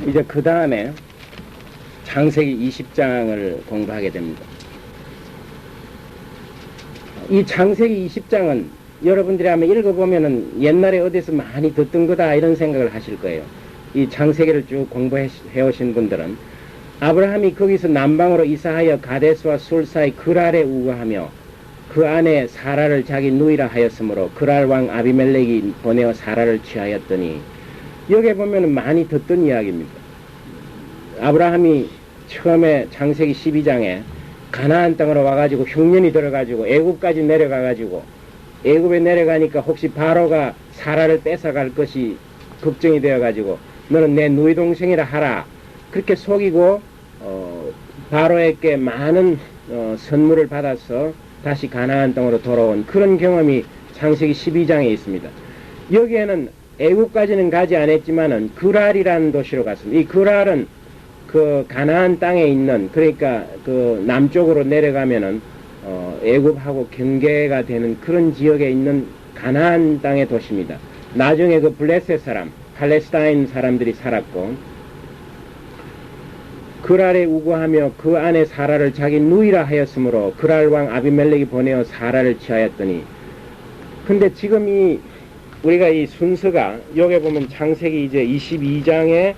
이제 그 다음에 창세기 20장을 공부하게 됩니다. 이 창세기 20장은 여러분들이 아마 읽어보면은 옛날에 어디서 많이 듣던 거다 이런 생각을 하실 거예요. 이 창세기를 쭉 공부해 오신 분들은 아브라함이 거기서 남방으로 이사하여 가데스와 술 사이 그랄에 우거하며 그 안에 사라를 자기 누이라 하였으므로 그랄 왕 아비멜렉이 보내어 사라를 취하였더니, 여기에 보면은 많이 듣던 이야기입니다. 아브라함이 처음에 창세기 12장에 가나안 땅으로 와가지고 흉년이 들어가지고 애굽까지 내려가가지고, 애굽에 내려가니까 혹시 바로가 사라를 뺏어갈 것이 걱정이 되어가지고 너는 내 누이 동생이라 하라, 그렇게 속이고 바로에게 많은 선물을 받아서 다시 가나안 땅으로 돌아온 그런 경험이 창세기 12장에 있습니다. 여기에는 애굽까지는 가지 않았지만은 그랄이라는 도시로 갔습니다. 이 그랄은 그 가나안 땅에 있는, 그러니까 그 남쪽으로 내려가면은 애굽하고 경계가 되는 그런 지역에 있는 가나안 땅의 도시입니다. 나중에 그 블레셋 사람, 팔레스타인 사람들이 살았고, 그랄에 우거하며 그 안에 사라를 자기 누이라 하였으므로 그랄 왕 아비멜렉이 보내어 사라를 취하였더니, 근데 지금 우리가 이 순서가 여기 보면 창세기 이제 22장에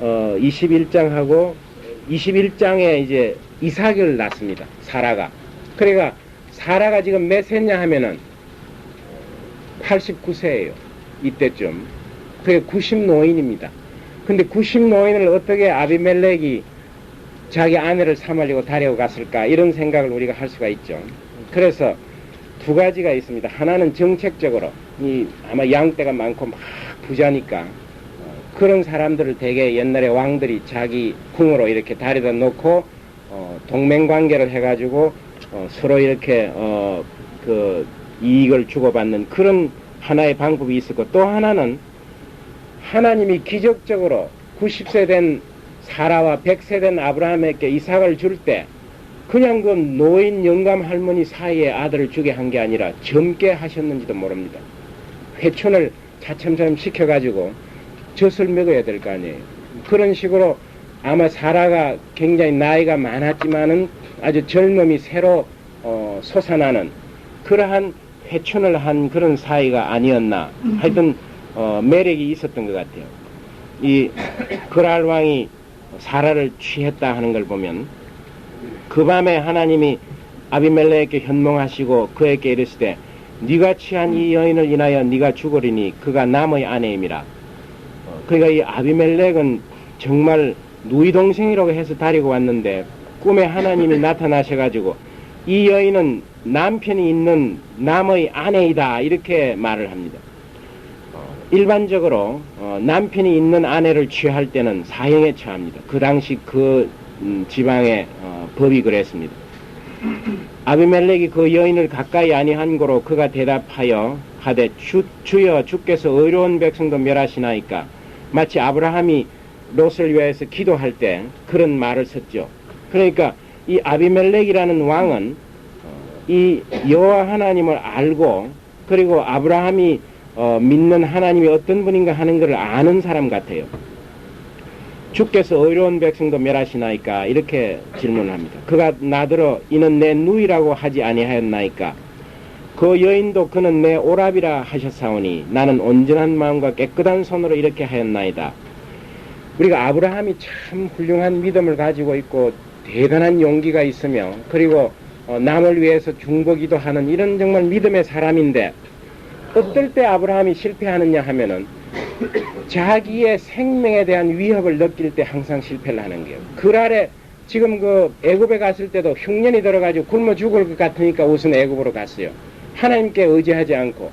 21장하고 21장에 이제 이삭을 낳습니다. 사라가. 그러니까 사라가 지금 몇 세냐 하면은 89세예요. 이때쯤. 그게 90노인입니다. 근데 90노인을 어떻게 아비멜렉이 자기 아내를 삼으려고 데려갔을까, 이런 생각을 우리가 할 수가 있죠. 그래서 두 가지가 있습니다. 하나는 정책적으로, 아마 양떼가 많고 막 부자니까 그런 사람들을 되게 옛날에 왕들이 자기 궁으로 이렇게 데려다 놓고 동맹관계를 해가지고 서로 이렇게 그 이익을 주고받는 그런 하나의 방법이 있었고, 또 하나는 하나님이 기적적으로 90세 된 사라와 100세 된 아브라함에게 이삭을 줄 때 그냥 그 노인 영감 할머니 사이에 아들을 주게 한 게 아니라 젊게 하셨는지도 모릅니다. 회춘을 차츰차츰 시켜가지고 젖을 먹어야 될 거 아니에요. 그런 식으로 아마 사라가 굉장히 나이가 많았지만은 아주 젊음이 새로 솟아나는 그러한 회춘을 한 그런 사이가 아니었나. 하여튼 매력이 있었던 것 같아요. 이 그랄 왕이 사라를 취했다 하는 걸 보면, 그 밤에 하나님이 아비멜렉에게 현몽하시고 그에게 이르시되 네가 취한 이 여인을 인하여 네가 죽으리니 그가 남의 아내임이라. 그러니까 이 아비멜렉은 정말 누이 동생이라고 해서 데리고 왔는데 꿈에 하나님이 나타나셔가지고 이 여인은 남편이 있는 남의 아내이다, 이렇게 말을 합니다. 일반적으로 남편이 있는 아내를 취할 때는 사형에 처합니다. 그 당시 그 지방의 법이 그랬습니다. 아비멜렉이 그 여인을 가까이 아니한 고로 그가 대답하여 하되 주여 주께서 의로운 백성도 멸하시나이까. 마치 아브라함이 롯을 위해서 기도할 때 그런 말을 썼죠. 그러니까 이 아비멜렉이라는 왕은 이 여호와 하나님을 알고, 그리고 아브라함이 믿는 하나님이 어떤 분인가 하는 것을 아는 사람 같아요. 주께서 의로운 백성도 멸하시나이까, 이렇게 질문을 합니다. 그가 나더러 이는 내 누이라고 하지 아니하였나이까. 그 여인도 그는 내 오랍이라 하셨사오니 나는 온전한 마음과 깨끗한 손으로 이렇게 하였나이다. 우리가 아브라함이 참 훌륭한 믿음을 가지고 있고 대단한 용기가 있으며, 그리고 남을 위해서 중보기도 하는 이런 정말 믿음의 사람인데, 어떨 때 아브라함이 실패하느냐 하면은 자기의 생명에 대한 위협을 느낄 때 항상 실패를 하는 거예요. 그랄에 지금 그 애굽에 갔을 때도 흉년이 들어가지고 굶어 죽을 것 같으니까 우선 애굽으로 갔어요. 하나님께 의지하지 않고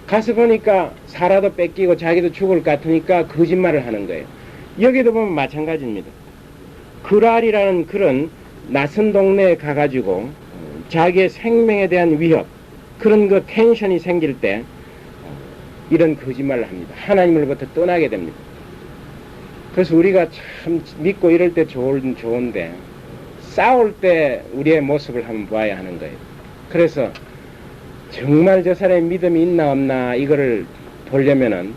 가서 보니까 사라도 뺏기고 자기도 죽을 것 같으니까 거짓말을 하는 거예요. 여기도 보면 마찬가지입니다. 그랄이라는 그런 낯선 동네에 가가지고 자기의 생명에 대한 위협, 그런 그 텐션이 생길 때 이런 거짓말을 합니다. 하나님으로부터 떠나게 됩니다. 그래서 우리가 참 믿고 이럴 때 좋은데 싸울 때 우리의 모습을 한번 봐야 하는 거예요. 그래서 정말 저 사람의 믿음이 있나 없나 이거를 보려면은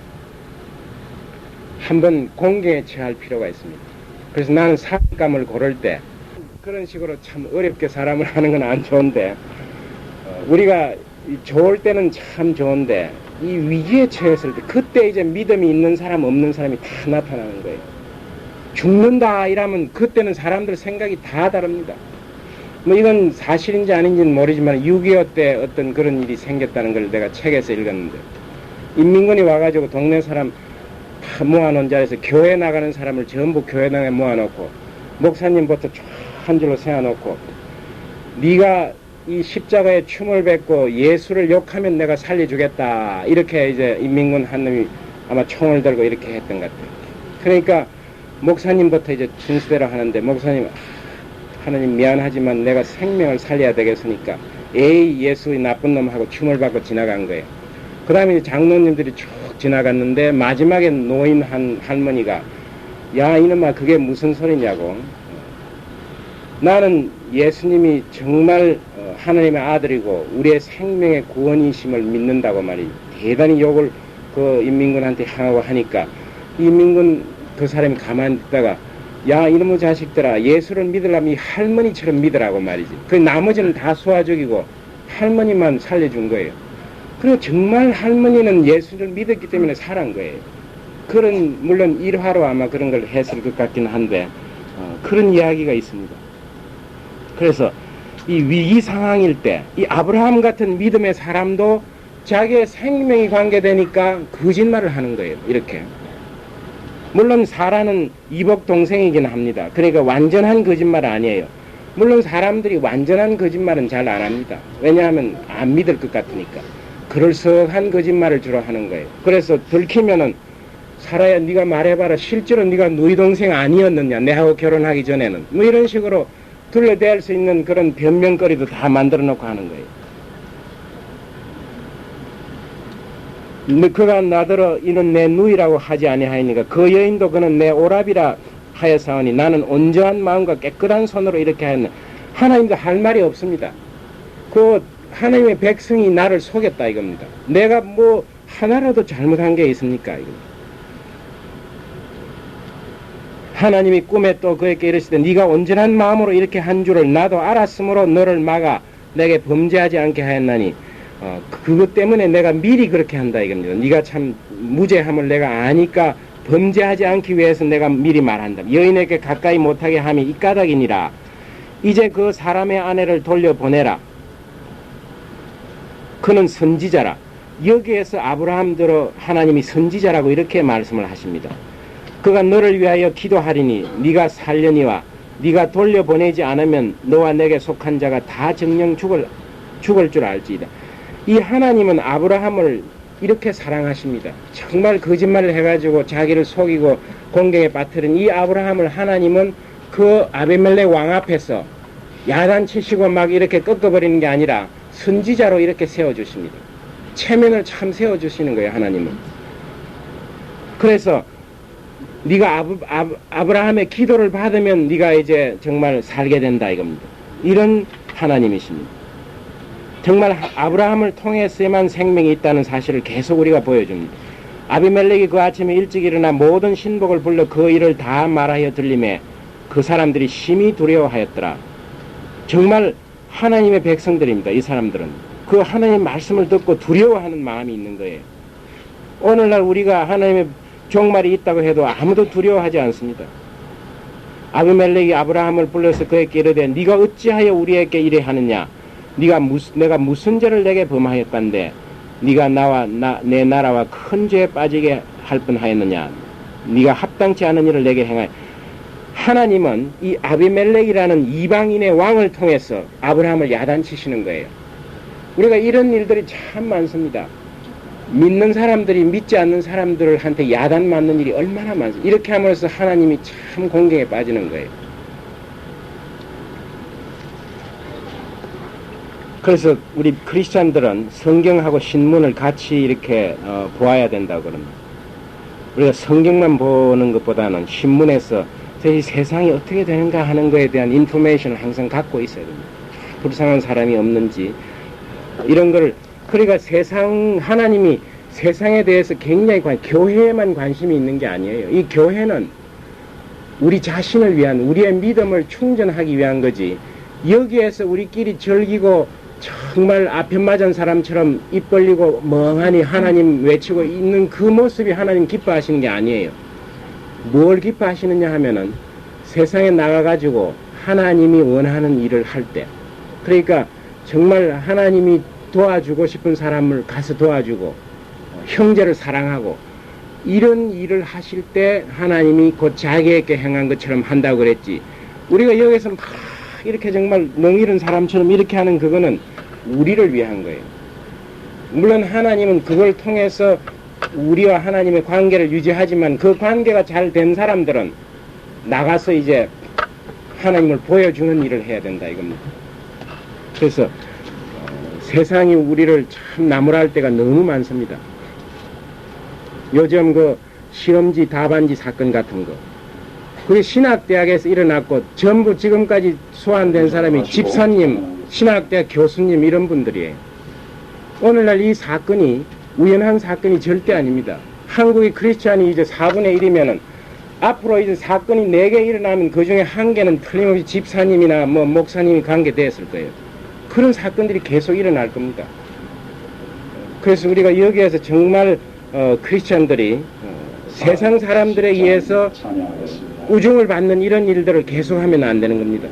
한번 공경에 처할 필요가 있습니다. 그래서 나는 사감을 고를 때 그런 식으로 참 어렵게 사람을 하는 건 안 좋은데 우리가 좋을 때는 참 좋은데 이 위기에 처했을 때 그때 이제 믿음이 있는 사람 없는 사람이 다 나타나는 거예요. 죽는다 이러면 그때는 사람들 생각이 다 다릅니다. 뭐 이건 사실인지 아닌지는 모르지만 6.25 때 어떤 그런 일이 생겼다는 걸 내가 책에서 읽었는데 인민군이 와가지고 동네 사람 다 모아놓은 자리에서 교회 나가는 사람을 전부 교회당에 모아놓고 목사님부터 쫙 한 줄로 세워놓고 네가 이 십자가에 춤을 뱉고 예수를 욕하면 내가 살려주겠다 이렇게 이제 인민군 한 놈이 아마 총을 들고 이렇게 했던 것 같아요. 그러니까 목사님부터 이제 순서대로 하는데 목사님 하나님 미안하지만 내가 생명을 살려야 되겠으니까 에이 예수의 나쁜 놈하고 춤을 받고 지나간 거예요. 그 다음에 장로님들이 쭉 지나갔는데 마지막에 노인 한 할머니가 야 이놈아 그게 무슨 소리냐고 나는 예수님이 정말 하나님의 아들이고 우리의 생명의 구원이심을 믿는다고 말이지 대단히 욕을 그 인민군한테 향하고 하니까 인민군 그 사람이 가만히 있다가 야 이놈의 자식들아 예수를 믿으려면 이 할머니처럼 믿으라고 말이지 그 나머지는 다 소아족이고 할머니만 살려준 거예요. 그리고 정말 할머니는 예수를 믿었기 때문에 살은 거예요. 그런 물론 일화로 아마 그런 걸 했을 것 같긴 한데 그런 이야기가 있습니다. 그래서 이 위기 상황일 때 이 아브라함 같은 믿음의 사람도 자기의 생명이 관계되니까 거짓말을 하는 거예요. 이렇게. 물론 사라는 이복 동생이긴 합니다. 그러니까 완전한 거짓말 아니에요. 물론 사람들이 완전한 거짓말은 잘 안 합니다. 왜냐하면 안 믿을 것 같으니까. 그럴싸한 거짓말을 주로 하는 거예요. 그래서 들키면은 사라야 네가 말해봐라. 실제로 네가 너희 동생 아니었느냐. 내하고 결혼하기 전에는. 뭐 이런 식으로 둘러댈 수 있는 그런 변명거리도 다 만들어 놓고 하는 거예요. 그가 나더러 이는 내 누이라고 하지 아니하니까 그 여인도 그는 내 오랍이라 하였사오니 나는 온전한 마음과 깨끗한 손으로 이렇게 하였네. 하나님도 할 말이 없습니다. 그 하나님의 백성이 나를 속였다 이겁니다. 내가 뭐 하나라도 잘못한 게 있습니까 이겁니다. 하나님이 꿈에 또 그에게 이르시되 네가 온전한 마음으로 이렇게 한 줄을 나도 알았으므로 너를 막아 내게 범죄하지 않게 하였나니 그것 때문에 내가 미리 그렇게 한다 이겁니다. 네가 참 무죄함을 내가 아니까 범죄하지 않기 위해서 내가 미리 말한다. 여인에게 가까이 못하게 함이 이 까닭이니라. 이제 그 사람의 아내를 돌려보내라. 그는 선지자라. 여기에서 아브라함대로 하나님이 선지자라고 이렇게 말씀을 하십니다. 그가 너를 위하여 기도하리니 네가 살려니와 네가 돌려보내지 않으면 너와 내게 속한 자가 다 정령 죽을 줄 알지이다. 이 하나님은 아브라함을 이렇게 사랑하십니다. 정말 거짓말을 해가지고 자기를 속이고 공경에 빠뜨린 이 아브라함을 하나님은 그 아비멜렉 왕 앞에서 야단치시고 막 이렇게 꺾어버리는 게 아니라 선지자로 이렇게 세워주십니다. 체면을 참 세워주시는 거예요. 하나님은. 그래서 네가 아브라함의 기도를 받으면 네가 이제 정말 살게 된다 이겁니다. 이런 하나님이십니다. 정말 아브라함을 통해서만 생명이 있다는 사실을 계속 우리가 보여줍니다. 아비멜렉이 그 아침에 일찍 일어나 모든 신복을 불러 그 일을 다 말하여 들림에 그 사람들이 심히 두려워하였더라. 정말 하나님의 백성들입니다. 이 사람들은 그 하나님의 말씀을 듣고 두려워하는 마음이 있는 거예요. 오늘날 우리가 하나님의 종말이 있다고 해도 아무도 두려워하지 않습니다. 아비멜렉이 아브라함을 불러서 그에게 이르되 네가 어찌하여 우리에게 이래 하느냐. 내가 무슨 죄를 내게 범하였건데 네가 나와 내 나라와 큰 죄에 빠지게 할 뻔하였느냐. 네가 합당치 않은 일을 내게 행하여. 하나님은 이 아비멜렉이라는 이방인의 왕을 통해서 아브라함을 야단치시는 거예요. 우리가 이런 일들이 참 많습니다. 믿는 사람들이 믿지 않는 사람들한테 야단 맞는 일이 얼마나 많습니다. 이렇게 함으로써 하나님이 참 공경에 빠지는 거예요. 그래서 우리 크리스찬들은 성경하고 신문을 같이 이렇게 보아야 된다고 그럽니다. 우리가 성경만 보는 것보다는 신문에서 이 세상이 어떻게 되는가 하는 것에 대한 인포메이션을 항상 갖고 있어야 됩니다. 불쌍한 사람이 없는지 이런 걸. 그러니까 하나님이 세상에 대해서 굉장히 교회에만 관심이 있는 게 아니에요. 이 교회는 우리 자신을 위한, 우리의 믿음을 충전하기 위한 거지. 여기에서 우리끼리 즐기고 정말 앞에 맞은 사람처럼 입 벌리고 멍하니 하나님 외치고 있는 그 모습이 하나님 기뻐하시는 게 아니에요. 뭘 기뻐하시느냐 하면은 세상에 나가가지고 하나님이 원하는 일을 할 때, 그러니까 정말 하나님이 도와주고 싶은 사람을 가서 도와주고 형제를 사랑하고 이런 일을 하실 때 하나님이 곧 자기에게 행한 것처럼 한다고 그랬지. 우리가 여기서 막 이렇게 정말 멍이른 사람처럼 이렇게 하는 그거는 우리를 위한 거예요. 물론 하나님은 그걸 통해서 우리와 하나님의 관계를 유지하지만 그 관계가 잘 된 사람들은 나가서 이제 하나님을 보여주는 일을 해야 된다 이겁니다. 그래서 세상이 우리를 참 나무랄 때가 너무 많습니다. 요즘 그 실험지 다반지 사건 같은 거, 그게 신학대학에서 일어났고 전부 지금까지 소환된 사람이 집사님, 신학대학 교수님 이런 분들이에요. 오늘날 이 사건이 우연한 사건이 절대 아닙니다. 한국의 크리스찬이 이제 4분의 1이면은 앞으로 이제 사건이 4개 일어나면 그 중에 1개는 틀림없이 집사님이나 뭐 목사님이 관계됐을 거예요. 그런 사건들이 계속 일어날 겁니다. 그래서 우리가 여기에서 정말 크리스찬들이 세상 사람들에 의해서 우중을 받는 이런 일들을 계속하면 안 되는 겁니다.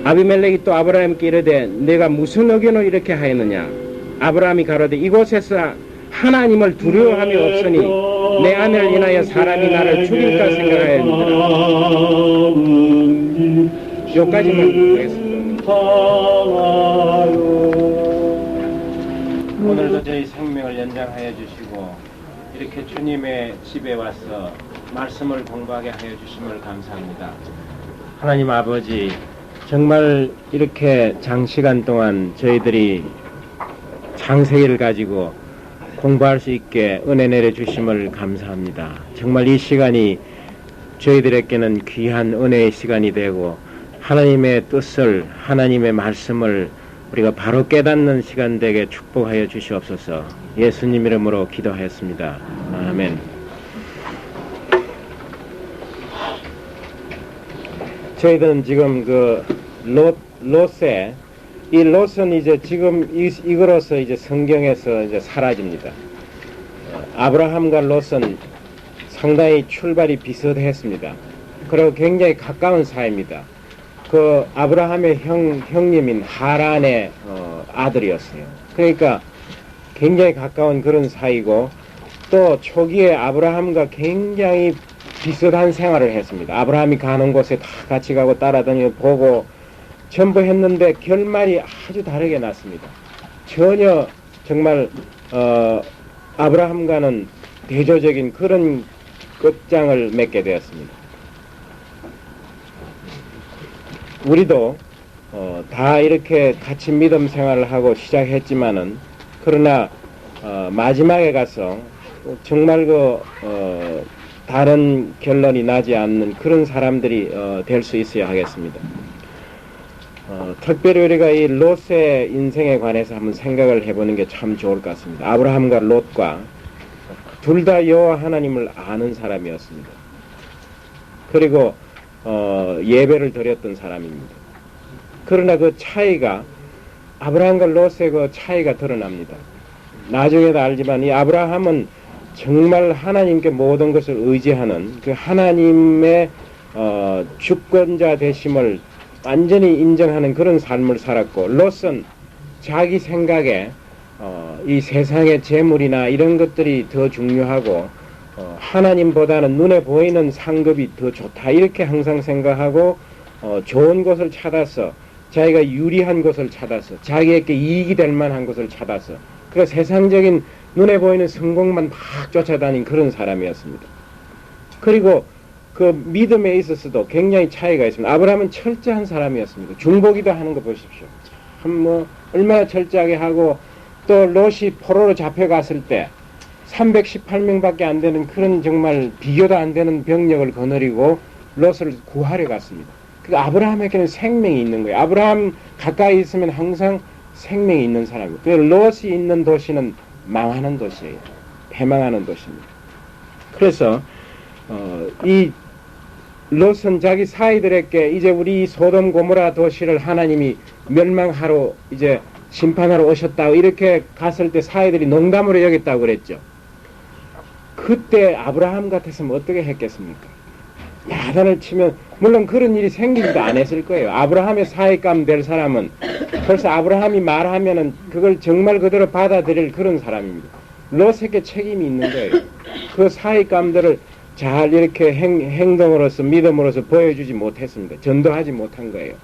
아비멜렉이 또 아브라함께 이르되 내가 무슨 의견을 이렇게 하였느냐. 아브라함이 가로되 이곳에서 하나님을 두려워함이 없으니 내 아내를 인하여 사람이 나를 죽일까 생각하였느니라. 여기까지만 보겠습니다. 오늘도 저희 생명을 연장하여 주시고 이렇게 주님의 집에 와서 말씀을 공부하게 하여 주심을 감사합니다. 하나님 아버지, 정말 이렇게 장시간 동안 저희들이 창세기를 가지고 공부할 수 있게 은혜 내려주심을 감사합니다. 정말 이 시간이 저희들에게는 귀한 은혜의 시간이 되고 하나님의 뜻을, 하나님의 말씀을 우리가 바로 깨닫는 시간 되게 축복하여 주시옵소서. 예수님 이름으로 기도하였습니다. 아멘. 저희들은 지금 그 롯의 이 롯은 이제 지금 이거로서 이제 성경에서 이제 사라집니다. 아브라함과 롯은 상당히 출발이 비슷했습니다. 그리고 굉장히 가까운 사이입니다. 그 아브라함의 형님인 하란의 아들이었어요. 그러니까 굉장히 가까운 그런 사이고 또 초기에 아브라함과 굉장히 비슷한 생활을 했습니다. 아브라함이 가는 곳에 다 같이 가고 따라다니고 보고 전부 했는데 결말이 아주 다르게 났습니다. 전혀 정말 아브라함과는 대조적인 그런 끝장을 맺게 되었습니다. 우리도 다 이렇게 같이 믿음 생활을 하고 시작했지만은 그러나 마지막에 가서 정말 다른 결론이 나지 않는 그런 사람들이 될 수 있어야 하겠습니다. 특별히 우리가 이 롯의 인생에 관해서 한번 생각을 해보는 게 참 좋을 것 같습니다. 아브라함과 롯과 둘 다 여호와 하나님을 아는 사람이었습니다. 그리고 예배를 드렸던 사람입니다. 그러나 그 차이가 아브라함과 롯의 그 차이가 드러납니다. 나중에도 알지만 이 아브라함은 정말 하나님께 모든 것을 의지하는 그 하나님의 주권자 되심을 완전히 인정하는 그런 삶을 살았고, 롯은 자기 생각에 이 세상의 재물이나 이런 것들이 더 중요하고 하나님보다는 눈에 보이는 상급이 더 좋다 이렇게 항상 생각하고 좋은 것을 찾아서 자기가 유리한 것을 찾아서 자기에게 이익이 될 만한 것을 찾아서 그 세상적인 눈에 보이는 성공만 막 쫓아다닌 그런 사람이었습니다. 그리고 그 믿음에 있어서도 굉장히 차이가 있습니다. 아브라함은 철저한 사람이었습니다. 중보기도 하는 거 보십시오. 참 얼마나 철저하게 하고 또 롯이 포로로 잡혀갔을 때 318명밖에 안 되는 그런 정말 비교도 안 되는 병력을 거느리고 롯을 구하러 갔습니다. 그 아브라함에게는 생명이 있는 거예요. 아브라함 가까이 있으면 항상 생명이 있는 사람이고, 그 롯이 있는 도시는 망하는 도시예요. 패망하는 도시입니다. 그래서 이 롯은 자기 사이들에게 이제 우리 소돔 고모라 도시를 하나님이 멸망하러 이제 심판하러 오셨다고 이렇게 갔을 때 사이들이 농담으로 여겼다고 그랬죠. 그때 아브라함 같았으면 어떻게 했겠습니까? 야단을 치면, 물론 그런 일이 생기지도 않았을 거예요. 아브라함의 사익감 될 사람은 벌써 아브라함이 말하면은 그걸 정말 그대로 받아들일 그런 사람입니다. 롯에게 책임이 있는 거예요. 그 사익감들을 잘 이렇게 행동으로서 믿음으로서 보여주지 못했습니다. 전도하지 못한 거예요.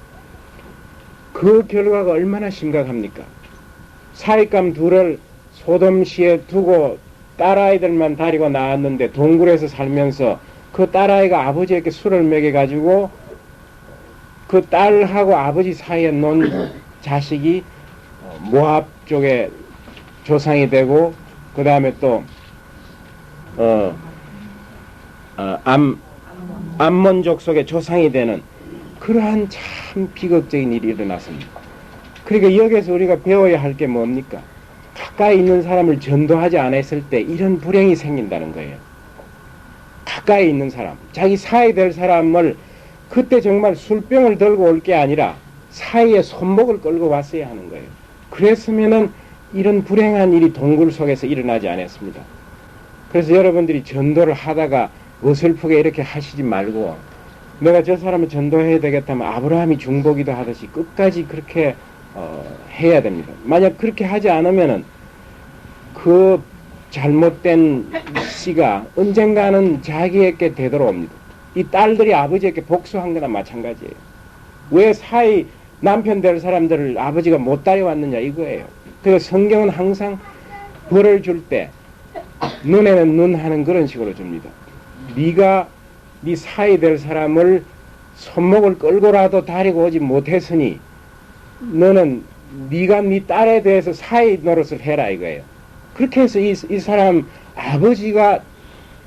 그 결과가 얼마나 심각합니까? 사익감 둘을 소돔시에 두고 딸아이들만 데리고 나왔는데 동굴에서 살면서 그 딸아이가 아버지에게 술을 먹여가지고 그 딸하고 아버지 사이에 놓은 자식이 모압 쪽에 조상이 되고 그 다음에 또 암몬족 속의 조상이 되는 그러한 참 비극적인 일이 일어났습니다. 그러니까 여기에서 우리가 배워야 할 게 뭡니까? 가까이 있는 사람을 전도하지 않았을 때 이런 불행이 생긴다는 거예요. 가까이 있는 사람, 자기 사이 될 사람을 그때 정말 술병을 들고 올 게 아니라 사이에 손목을 끌고 왔어야 하는 거예요. 그랬으면은 이런 불행한 일이 동굴 속에서 일어나지 않았습니다. 그래서 여러분들이 전도를 하다가 어설프게 이렇게 하시지 말고, 내가 저 사람을 전도해야 되겠다면 아브라함이 중보기도 하듯이 끝까지 그렇게 해야 됩니다. 만약 그렇게 하지 않으면은 그 잘못된 씨가 언젠가는 자기에게 되돌아옵니다. 이 딸들이 아버지에게 복수한 거나 마찬가지예요. 왜 사이 남편 될 사람들을 아버지가 못 따라왔느냐 이거예요. 그래서 성경은 항상 벌을 줄 때 눈에는 눈 하는 그런 식으로 줍니다. 네가 네 사이 될 사람을 손목을 끌고라도 데리고 오지 못했으니 너는 네가 네 딸에 대해서 사이 노릇을 해라 이거예요. 그렇게 해서 이 사람 아버지가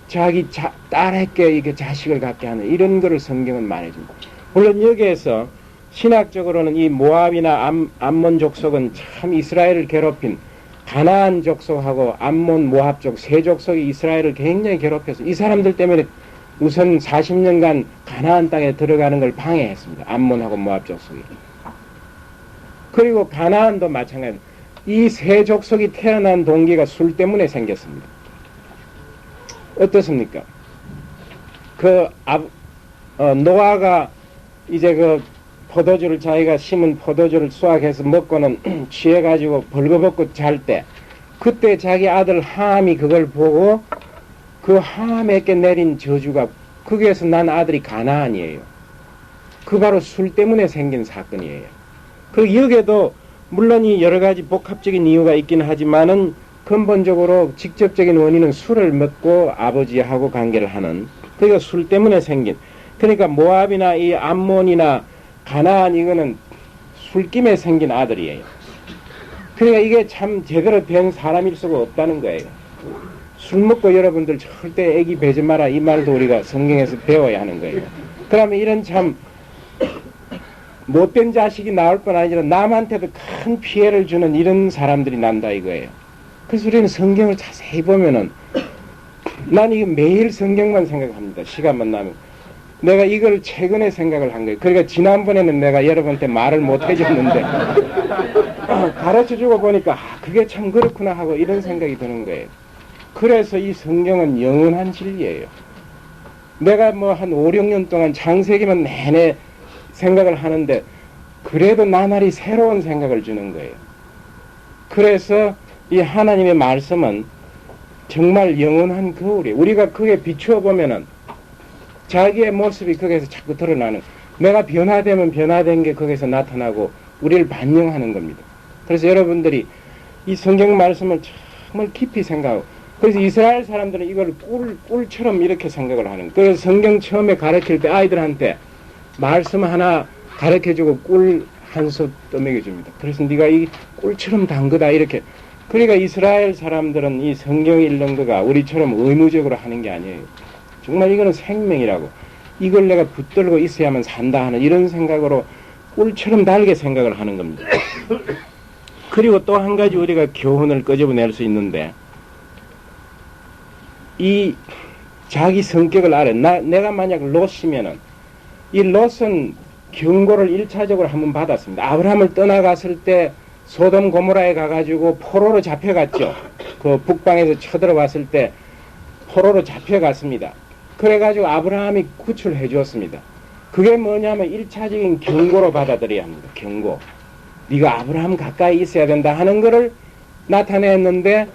자기 딸에게 이렇게 자식을 갖게 하는 이런 거를 성경은 말해줍니다. 물론 여기에서 신학적으로는 이 모압이나 암몬 족속은 참 이스라엘을 괴롭힌 가나안 족속하고 암몬 모압 족 세 족속이 이스라엘을 굉장히 괴롭혀서 이 사람들 때문에 우선 40년간 가나안 땅에 들어가는 걸 방해했습니다. 암몬하고 모압 족속이. 그리고 가나안도 마찬가지입니다. 이 세 족속이 태어난 동기가 술 때문에 생겼습니다. 어떻습니까? 노아가 이제 그 포도주를 자기가 심은 포도주를 수확해서 먹고는 취해가지고 벌거벗고 잘 때, 그때 자기 아들 함이 그걸 보고 그 함에게 내린 저주가, 거기에서 난 아들이 가나안이에요. 그 바로 술 때문에 생긴 사건이에요. 그 여기에도 물론 이 여러 가지 복합적인 이유가 있긴 하지만은 근본적으로 직접적인 원인은 술을 먹고 아버지하고 관계를 하는, 그러니까 술 때문에 생긴, 그러니까 모압이나 이 암몬이나 가나안 이거는 술김에 생긴 아들이에요. 그러니까 이게 참 제대로 된 사람일 수가 없다는 거예요. 술 먹고 여러분들 절대 애기 배지 마라 이 말도 우리가 성경에서 배워야 하는 거예요. 그러면 이런 참 못된 자식이 나올 뿐 아니라 남한테도 큰 피해를 주는 이런 사람들이 난다 이거예요. 그래서 우리는 성경을 자세히 보면은, 난 이거 매일 성경만 생각합니다. 시간만 나면. 내가 이걸 최근에 생각을 한 거예요. 그러니까 지난번에는 내가 여러분한테 말을 못 해줬는데 가르쳐주고 보니까 그게 참 그렇구나 하고 이런 생각이 드는 거예요. 그래서 이 성경은 영원한 진리예요. 내가 뭐 한 5, 6년 동안 창세기만 내내 생각을 하는데 그래도 나날이 새로운 생각을 주는 거예요. 그래서 이 하나님의 말씀은 정말 영원한 거울이에요. 우리가 그게 비추어 보면은 자기의 모습이 거기에서 자꾸 드러나는, 내가 변화되면 변화된 게 거기서 나타나고 우리를 반영하는 겁니다. 그래서 여러분들이 이 성경 말씀을 정말 깊이 생각하고, 그래서 이스라엘 사람들은 이걸 꿀처럼 이렇게 생각을 하는 거예요. 그래서 성경 처음에 가르칠 때 아이들한테 말씀 하나 가르쳐주고 꿀 한 솥 떠먹여줍니다. 그래서 네가 이 꿀처럼 담그다 이렇게. 그러니까 이스라엘 사람들은 이 성경 읽는 거가 우리처럼 의무적으로 하는 게 아니에요. 정말 이거는 생명이라고, 이걸 내가 붙들고 있어야만 산다 하는 이런 생각으로 꿀처럼 달게 생각을 하는 겁니다. 그리고 또 한 가지 우리가 교훈을 끄집어낼 수 있는데, 이 자기 성격을 알아. 내가 만약 롯이면은, 이 롯은 경고를 1차적으로 한번 받았습니다. 아브라함을 떠나갔을 때 소돔 고모라에 가가지고 포로로 잡혀갔죠. 그 북방에서 쳐들어왔을 때 포로로 잡혀갔습니다. 그래가지고 아브라함이 구출해 주었습니다. 그게 뭐냐면 1차적인 경고로 받아들여야 합니다. 경고. 네가 아브라함 가까이 있어야 된다 하는 것을 나타냈는데,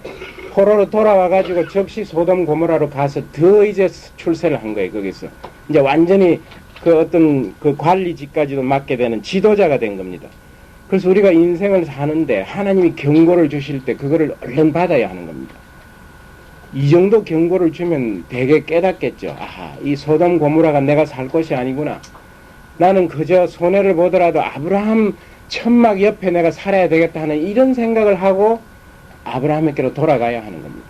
포로로 돌아와가지고 즉시 소돔 고모라로 가서 더 이제 출세를 한 거예요. 거기서 이제 완전히 그 어떤 그 관리직까지도 맡게 되는 지도자가 된 겁니다. 그래서 우리가 인생을 사는데 하나님이 경고를 주실 때 그거를 얼른 받아야 하는 겁니다. 이 정도 경고를 주면 되게 깨닫겠죠. 아하, 이 소돔 고모라가 내가 살 곳이 아니구나. 나는 그저 손해를 보더라도 아브라함 천막 옆에 내가 살아야 되겠다 하는 이런 생각을 하고 아브라함에게로 돌아가야 하는 겁니다.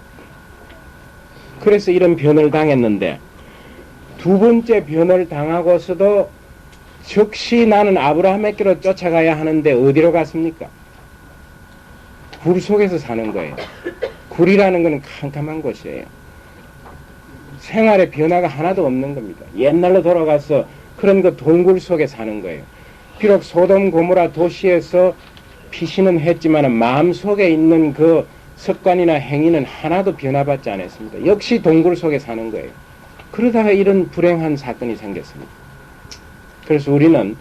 그래서 이런 변을 당했는데, 두 번째 변을 당하고서도 즉시 나는 아브라함에게로 쫓아가야 하는데 어디로 갔습니까? 굴 속에서 사는 거예요. 굴이라는 것은 캄캄한 곳이에요. 생활의 변화가 하나도 없는 겁니다. 옛날로 돌아가서 그런 그 동굴 속에 사는 거예요. 비록 소돔 고모라 도시에서 피신은 했지만 마음속에 있는 그 습관이나 행위는 하나도 변화받지 않았습니다. 역시 동굴 속에 사는 거예요. 그러다가 이런 불행한 사건이 생겼습니다. 그래서 우리는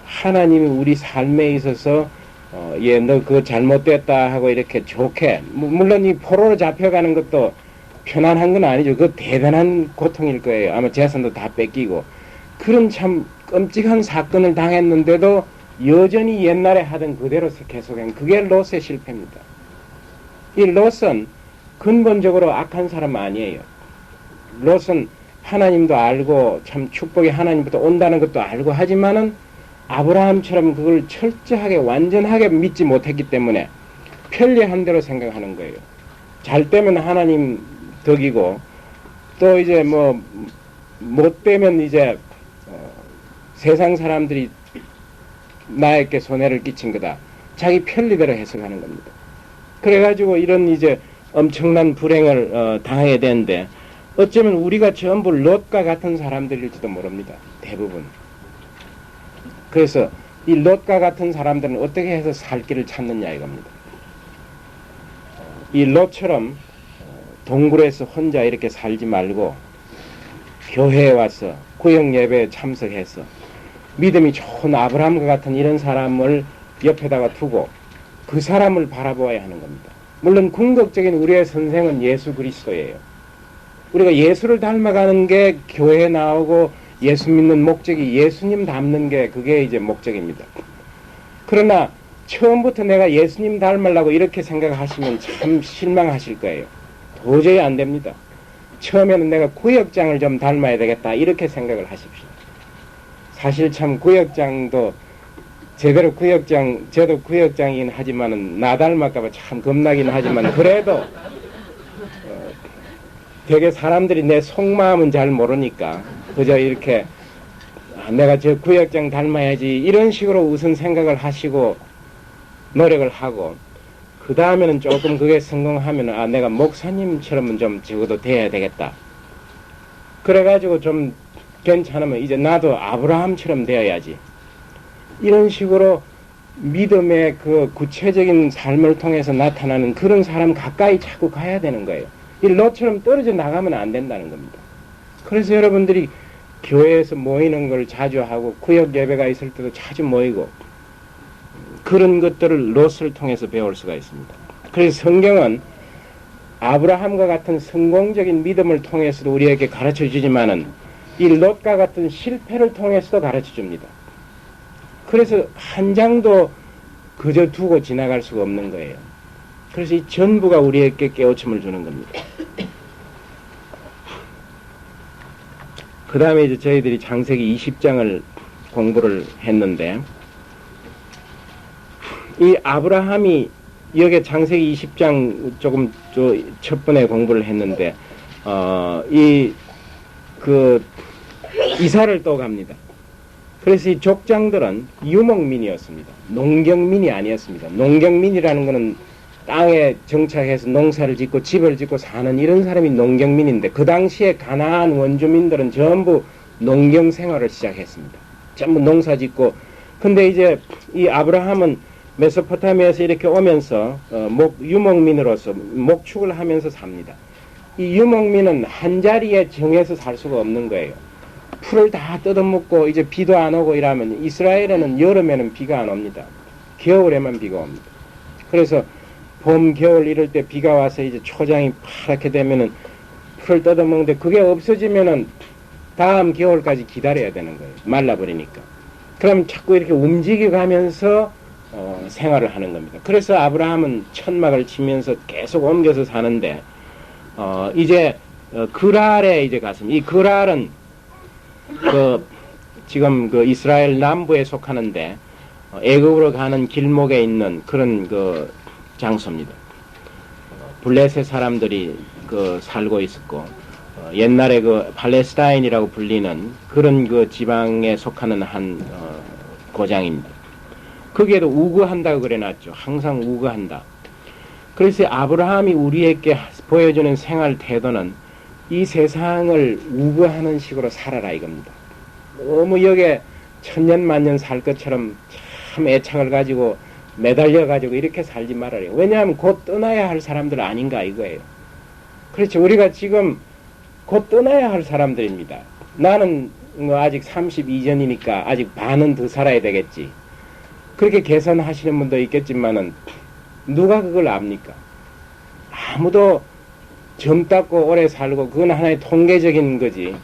하나님이 우리 삶에 있어서 너 그거 잘못됐다 하고 이렇게 좋게, 물론 이 포로로 잡혀가는 것도 편안한 건 아니죠. 그거 대단한 고통일 거예요. 아마 재산도 다 뺏기고 그런 참 끔찍한 사건을 당했는데도 여전히 옛날에 하던 그대로 계속한, 그게 롯의 실패입니다. 이 롯은 근본적으로 악한 사람 아니에요. 롯은 하나님도 알고 참 축복이 하나님부터 온다는 것도 알고 하지만은 아브라함처럼 그걸 철저하게 완전하게 믿지 못했기 때문에 편리한 대로 생각하는 거예요. 잘 되면 하나님 덕이고, 또 이제 뭐 못 되면 이제 세상 사람들이 나에게 손해를 끼친 거다. 자기 편리대로 해석하는 겁니다. 그래가지고 이런 이제 엄청난 불행을 당하게 되는데, 어쩌면 우리가 전부 롯과 같은 사람들일지도 모릅니다. 대부분. 그래서 이 롯과 같은 사람들은 어떻게 해서 살 길을 찾느냐 이겁니다. 이 롯처럼 동굴에서 혼자 이렇게 살지 말고 교회에 와서 구역 예배에 참석해서 믿음이 좋은 아브라함과 같은 이런 사람을 옆에다가 두고 그 사람을 바라보아야 하는 겁니다. 물론 궁극적인 우리의 선생은 예수 그리스도예요. 우리가 예수를 닮아가는 게 교회에 나오고 예수 믿는 목적이 예수님 닮는 게 그게 이제 목적입니다. 그러나 처음부터 내가 예수님 닮으려고 이렇게 생각하시면 참 실망하실 거예요. 도저히 안 됩니다. 처음에는 내가 구역장을 좀 닮아야 되겠다 이렇게 생각을 하십시오. 사실 참 구역장도 제대로 저도 구역장이긴 하지만은 나 닮을까봐 참 겁나긴 하지만 그래도 되게 사람들이 내 속마음은 잘 모르니까 그저 이렇게 내가 저 구역장 닮아야지 이런 식으로 우선 생각을 하시고 노력을 하고, 그 다음에는 조금 그게 성공하면 내가 목사님처럼은 좀 적어도 돼야 되겠다. 그래가지고 좀 괜찮으면 이제 나도 아브라함처럼 되어야지. 이런 식으로 믿음의 그 구체적인 삶을 통해서 나타나는 그런 사람 가까이 자꾸 가야 되는 거예요. 이 롯처럼 떨어져 나가면 안 된다는 겁니다. 그래서 여러분들이 교회에서 모이는 걸 자주 하고 구역 예배가 있을 때도 자주 모이고 그런 것들을 롯을 통해서 배울 수가 있습니다. 그래서 성경은 아브라함과 같은 성공적인 믿음을 통해서도 우리에게 가르쳐 주지만은 이 롯과 같은 실패를 통해서도 가르쳐 줍니다. 그래서 한 장도 그저 두고 지나갈 수가 없는 거예요. 그래서 이 전부가 우리에게 깨우침을 주는 겁니다. 그 다음에 이제 저희들이 창세기 20장을 공부를 했는데, 이 아브라함이 여기 창세기 20장 조금 첫 번에 공부를 했는데, 이사를 또 갑니다. 그래서 이 족장들은 유목민이었습니다. 농경민이 아니었습니다. 농경민이라는 것은 땅에 정착해서 농사를 짓고 집을 짓고 사는 이런 사람이 농경민인데, 그 당시에 가나안 원주민들은 전부 농경 생활을 시작했습니다. 전부 농사 짓고. 근데 이제 이 아브라함은 메소포타미아에서 이렇게 오면서 유목민으로서 목축을 하면서 삽니다. 이 유목민은 한 자리에 정해서 살 수가 없는 거예요. 풀을 다 뜯어먹고 이제 비도 안 오고 이러면, 이스라엘에는 여름에는 비가 안 옵니다. 겨울에만 비가 옵니다. 그래서 봄, 겨울 이럴 때 비가 와서 이제 초장이 파랗게 되면은 풀을 뜯어먹는데, 그게 없어지면은 다음 겨울까지 기다려야 되는 거예요. 말라버리니까. 그럼 자꾸 이렇게 움직여가면서 생활을 하는 겁니다. 그래서 아브라함은 천막을 치면서 계속 옮겨서 사는데, 이제 그랄에 이제 갔습니다. 이 그랄은 지금 그 이스라엘 남부에 속하는데, 애굽으로 가는 길목에 있는 그런 그 장소입니다. 블레셋 사람들이 살고 있었고, 옛날에 그 팔레스타인이라고 불리는 그런 그 지방에 속하는 한 고장입니다. 거기에도 우거한다고 그래놨죠. 항상 우거한다. 그래서 아브라함이 우리에게 보여주는 생활 태도는 이 세상을 우거하는 식으로 살아라 이겁니다. 너무 여기에 천년만년 살 것처럼 참 애착을 가지고 매달려 가지고 이렇게 살지 말아요. 왜냐하면 곧 떠나야 할 사람들 아닌가 이거예요. 그렇죠. 우리가 지금 곧 떠나야 할 사람들입니다. 나는 아직 32전이니까 아직 반은 더 살아야 되겠지. 그렇게 계산하시는 분도 있겠지만은 누가 그걸 압니까? 아무도 젊다고 오래 살고 그건 하나의 통계적인 거지.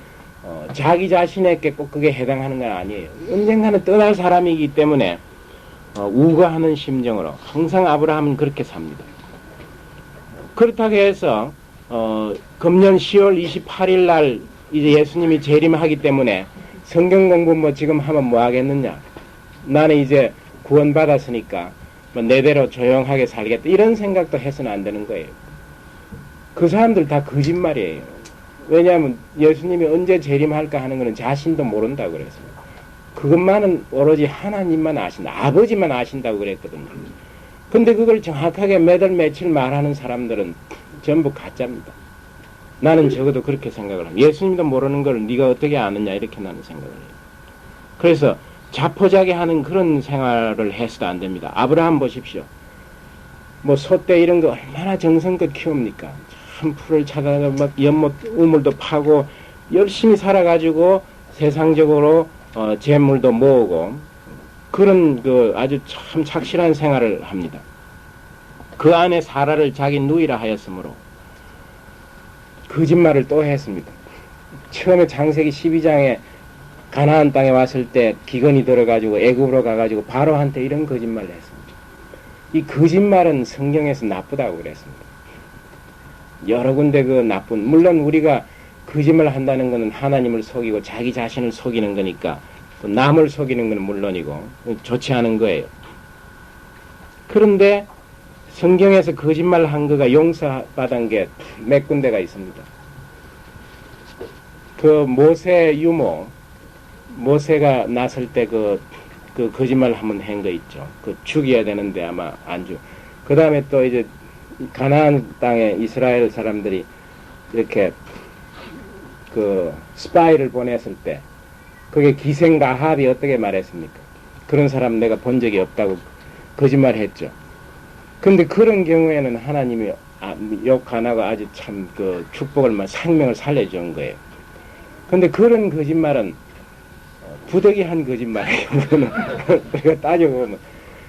자기 자신에게 꼭 그게 해당하는 건 아니에요. 언젠가는 떠날 사람이기 때문에 우거하는 심정으로 항상 아브라함은 그렇게 삽니다. 그렇다고 해서 금년 10월 28일 날 이제 예수님이 재림하기 때문에 성경 공부 지금 하면 뭐 하겠느냐? 나는 이제 구원받았으니까 내대로 조용하게 살겠다. 이런 생각도 해서는 안 되는 거예요. 그 사람들 다 거짓말이에요. 왜냐하면 예수님이 언제 재림할까 하는 것은 자신도 모른다고 그랬어요. 그것만은 오로지 하나님만 아신다. 아버지만 아신다고 그랬거든요. 근데 그걸 정확하게 몇 월 며칠 말하는 사람들은 전부 가짜입니다. 나는 적어도 그렇게 생각을 합니다. 예수님도 모르는 걸 네가 어떻게 아느냐 이렇게 나는 생각을 해요. 그래서 자포자기 하는 그런 생활을 해서도 안 됩니다. 아브라함 보십시오. 뭐 소떼 이런 거 얼마나 정성껏 키웁니까? 참 풀을 찾아가 막 연못 우물도 파고 열심히 살아가지고 세상적으로 재물도 모으고 그런 아주 참 착실한 생활을 합니다. 그 안에 사라를 자기 누이라 하였으므로 거짓말을 또 했습니다. 처음에 창세기 12장에 가나안 땅에 왔을 때 기근이 들어가지고 애굽으로 가가지고 바로한테 이런 거짓말을 했습니다. 이 거짓말은 성경에서 나쁘다고 그랬습니다. 여러 군데 물론 우리가 거짓말 한다는 것은 하나님을 속이고 자기 자신을 속이는 거니까 또 남을 속이는 건 물론이고 좋지 않은 거예요. 그런데 성경에서 거짓말 한 거가 용서받은 게 몇 군데가 있습니다. 모세 유모, 모세가 났을 때 그 거짓말 한번 한 거 있죠. 죽여야 되는데 아마 안 죽. 그 다음에 또 이제 가나안 땅에 이스라엘 사람들이 이렇게 스파이를 보냈을 때 그게 기생 라합이 어떻게 말했습니까? 그런 사람 내가 본 적이 없다고 거짓말 했죠. 근데 그런 경우에는 하나님이 욕 안 하고 아주 참 축복을 생명을 살려준 거예요. 근데 그런 거짓말은 부득이한 거짓말이에요. 우리가 따져보면.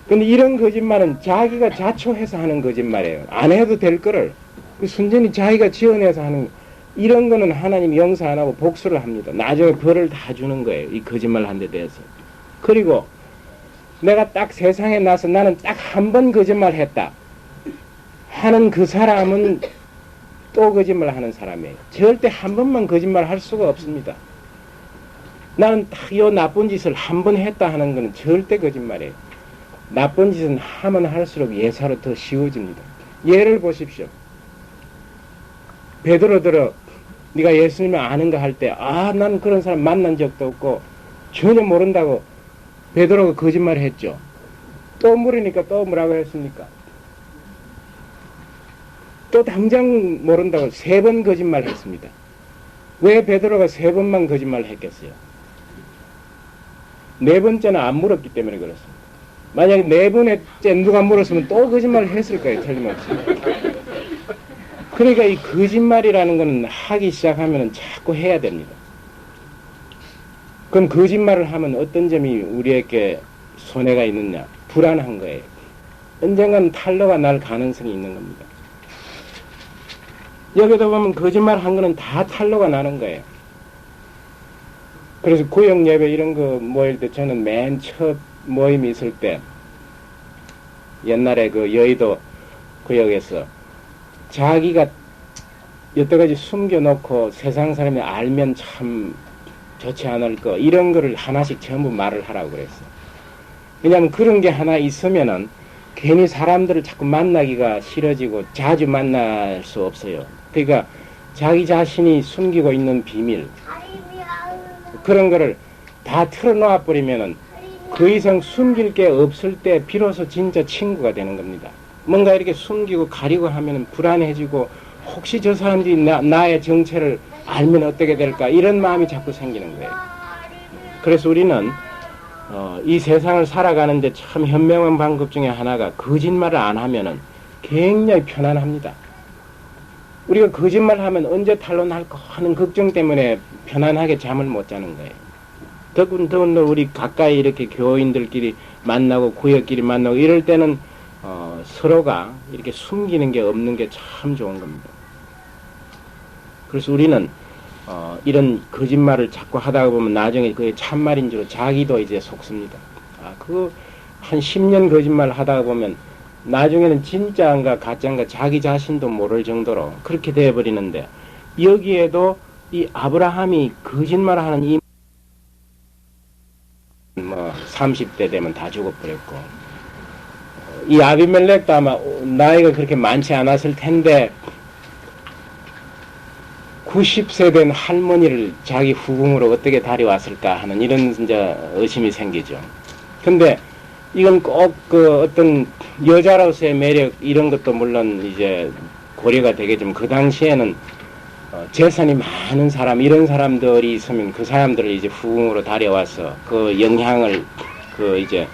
근데 이런 거짓말은 자기가 자초해서 하는 거짓말이에요. 안 해도 될 거를 순전히 자기가 지어내서 하는, 이런 거는 하나님이 용서 안 하고 복수를 합니다. 나중에 벌을 다 주는 거예요. 이 거짓말 한 데 대해서. 그리고 내가 딱 세상에 나서 나는 딱 한 번 거짓말 했다 하는 그 사람은 또 거짓말 하는 사람이에요. 절대 한 번만 거짓말 할 수가 없습니다. 나는 딱 이 나쁜 짓을 한 번 했다 하는 것은 절대 거짓말이에요. 나쁜 짓은 하면 할수록 예사로 더 쉬워집니다. 예를 보십시오. 베드로들어 네가 예수님을 아는가 할 때, 난 그런 사람 만난 적도 없고 전혀 모른다고 베드로가 거짓말을 했죠. 또 물으니까 또 뭐라고 했습니까? 또 당장 모른다고 3번 거짓말을 했습니다. 왜 베드로가 3번만 거짓말을 했겠어요? 4번째는 안 물었기 때문에 그렇습니다. 만약에 4번째 누가 물었으면 또 거짓말을 했을 거예요. 틀림없이. 그러니까 이 거짓말이라는 것은 하기 시작하면 자꾸 해야 됩니다. 그럼 거짓말을 하면 어떤 점이 우리에게 손해가 있느냐? 불안한 거예요. 언젠가는 탈로가 날 가능성이 있는 겁니다. 여기도 보면 거짓말 한 거는 다 탈로가 나는 거예요. 그래서 구역 예배 이런 거 모일 때 저는 맨 첫 모임이 있을 때 옛날에 그 여의도 구역에서 자기가 여태까지 숨겨놓고 세상 사람이 알면 참 좋지 않을 거 이런 거를 하나씩 전부 말을 하라고 그랬어요. 왜냐하면 그런 게 하나 있으면은 괜히 사람들을 자꾸 만나기가 싫어지고 자주 만날 수 없어요. 그러니까 자기 자신이 숨기고 있는 비밀 그런 거를 다 털어놓아 버리면은 그 이상 숨길 게 없을 때 비로소 진짜 친구가 되는 겁니다. 뭔가 이렇게 숨기고 가리고 하면은 불안해지고 혹시 저 사람들이 나의 정체를 알면 어떻게 될까 이런 마음이 자꾸 생기는 거예요. 그래서 우리는 이 세상을 살아가는데 참 현명한 방법 중에 하나가 거짓말을 안 하면은 굉장히 편안합니다. 우리가 거짓말하면 언제 탄로 날까 하는 걱정 때문에 편안하게 잠을 못 자는 거예요. 더군다나 우리 가까이 이렇게 교인들끼리 만나고 구역끼리 만나고 이럴 때는 서로가 이렇게 숨기는 게 없는 게 참 좋은 겁니다. 그래서 우리는 이런 거짓말을 자꾸 하다가 보면 나중에 그게 참말인 줄 자기도 이제 속습니다. 그거 한 10년 거짓말 하다가 보면 나중에는 진짜인가 가짜인가 자기 자신도 모를 정도로 그렇게 되어버리는데 여기에도 이 아브라함이 거짓말하는 이 30대 되면 다 죽어버렸고 이 아비멜렉도 아마 나이가 그렇게 많지 않았을 텐데 90세 된 할머니를 자기 후궁으로 어떻게 다려왔을까 하는 이런 이제 의심이 생기죠. 근데 이건 꼭 그 어떤 여자로서의 매력 이런 것도 물론 이제 고려가 되겠지만 그 당시에는 재산이 많은 사람 이런 사람들이 있으면 그 사람들을 이제 후궁으로 다려와서 그 영향을 그 이제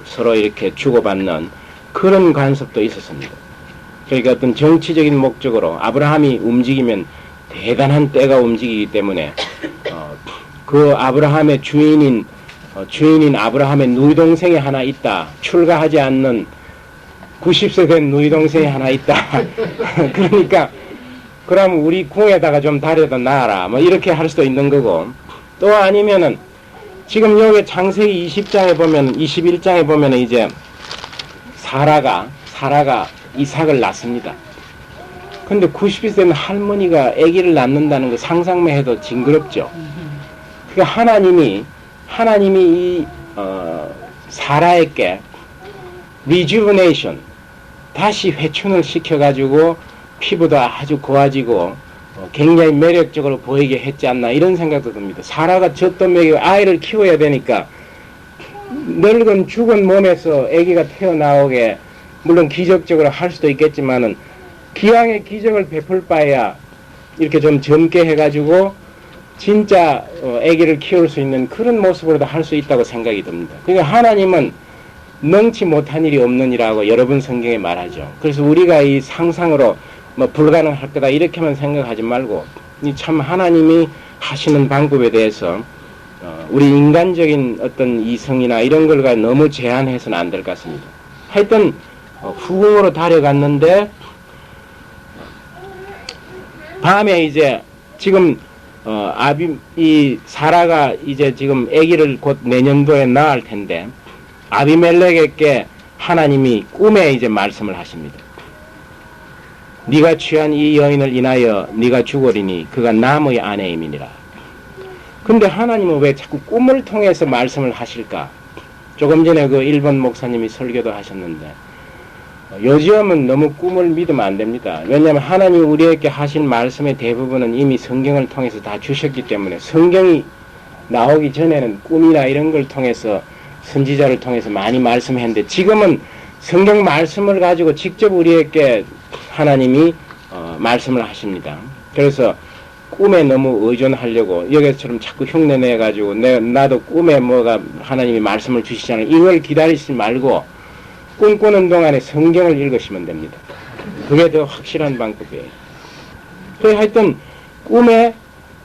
서로 이렇게 주고받는 그런 관습도 있었습니다. 그러니까 어떤 정치적인 목적으로 아브라함이 움직이면 대단한 때가 움직이기 때문에 그 아브라함의 주인인 아브라함의 누이 동생이 하나 있다. 출가하지 않는 90세 된 누이 동생이 하나 있다. 그러니까 그럼 우리 궁에다가 좀 다려다 놔라. 뭐 이렇게 할 수도 있는 거고 또 아니면은 지금 여기 창세기 20장에 보면 21장에 보면 이제 사라가 이삭을 낳습니다. 근데 90세 된 할머니가 아기를 낳는다는 거 상상만 해도 징그럽죠. 그러니까 하나님이 이 사라에게 rejuvenation 다시 회춘을 시켜가지고 피부도 아주 고와지고 굉장히 매력적으로 보이게 했지 않나 이런 생각도 듭니다. 사라가 젖도 먹이고 아이를 키워야 되니까 늙은 죽은 몸에서 아기가 태어나오게 물론 기적적으로 할 수도 있겠지만은 기왕의 기적을 베풀 바에야 이렇게 좀 젊게 해가지고 진짜 아기를 키울 수 있는 그런 모습으로도 할 수 있다고 생각이 듭니다. 그러니까 하나님은 능치 못한 일이 없느니라고 여러 번 성경에 말하죠. 그래서 우리가 이 상상으로 뭐 불가능할 거다 이렇게만 생각하지 말고 참 하나님이 하시는 방법에 대해서 우리 인간적인 어떤 이성이나 이런 걸 너무 제한해서는 안 될 것 같습니다. 하여튼 후궁으로 다려갔는데 밤에 이제 지금 이 사라가 이제 지금 아기를 곧 내년도에 낳을 텐데 아비멜렉에게 하나님이 꿈에 이제 말씀을 하십니다. 네가 취한 이 여인을 인하여 네가 죽으리니 그가 남의 아내임이니라. 근데 하나님은 왜 자꾸 꿈을 통해서 말씀을 하실까? 조금 전에 그 일본 목사님이 설교도 하셨는데 요즘은 너무 꿈을 믿으면 안 됩니다. 왜냐하면 하나님 우리에게 하신 말씀의 대부분은 이미 성경을 통해서 다 주셨기 때문에 성경이 나오기 전에는 꿈이나 이런 걸 통해서 선지자를 통해서 많이 말씀했는데 지금은 성경 말씀을 가지고 직접 우리에게 하나님이 말씀을 하십니다. 그래서 꿈에 너무 의존하려고 여기서처럼 자꾸 흉내내 가지고 나도 꿈에 뭐가 하나님이 말씀을 주시잖아요. 이걸 기다리지 말고 꿈꾸는 동안에 성경을 읽으시면 됩니다. 그게 더 확실한 방법이에요. 그래 하여튼 꿈에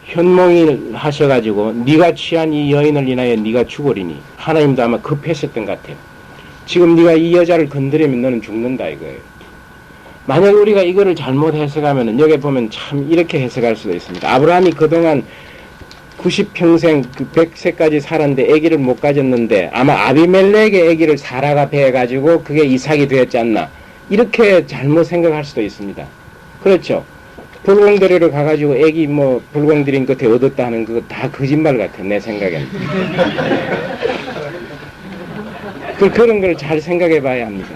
현몽을 하셔가지고 네가 취한 이 여인을 인하여 네가 죽으리니 하나님도 아마 급했었던 것 같아요. 지금 네가 이 여자를 건드리면 너는 죽는다 이거예요. 만약 우리가 이거를 잘못 해석하면은 여기 보면 참 이렇게 해석할 수도 있습니다. 아브라함이 그동안 90평생 100세까지 살았는데 아기를 못 가졌는데 아마 아비멜렉의 아기를 사라가 배해가지고 그게 이삭이 되었지 않나 이렇게 잘못 생각할 수도 있습니다. 그렇죠. 불공들이로 가가지고 아기 뭐 불공들인 끝에 얻었다 하는 그거 다 거짓말 같아 내 생각에는. 그런 걸 잘 생각해 봐야 합니다.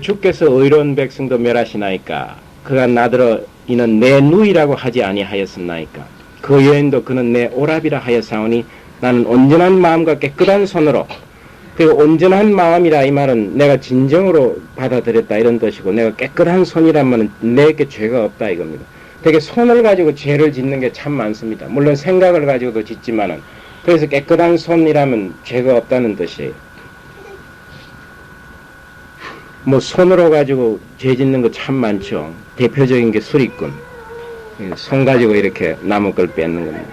주께서 의로운 백성도 멸하시나이까 그가 나더러 이는 내 누이라고 하지 아니하였었나이까 그 여인도 그는 내 오랍이라 하였사오니 나는 온전한 마음과 깨끗한 손으로 그리고 온전한 마음이라 이 말은 내가 진정으로 받아들였다 이런 뜻이고 내가 깨끗한 손이라면 내게 죄가 없다 이겁니다. 되게 손을 가지고 죄를 짓는 게 참 많습니다. 물론 생각을 가지고도 짓지만은 그래서 깨끗한 손이라면 죄가 없다는 뜻이에요. 뭐 손으로 가지고 죄 짓는 거 참 많죠. 대표적인 게 수리꾼. 손 가지고 이렇게 남의 걸 뺏는 겁니다.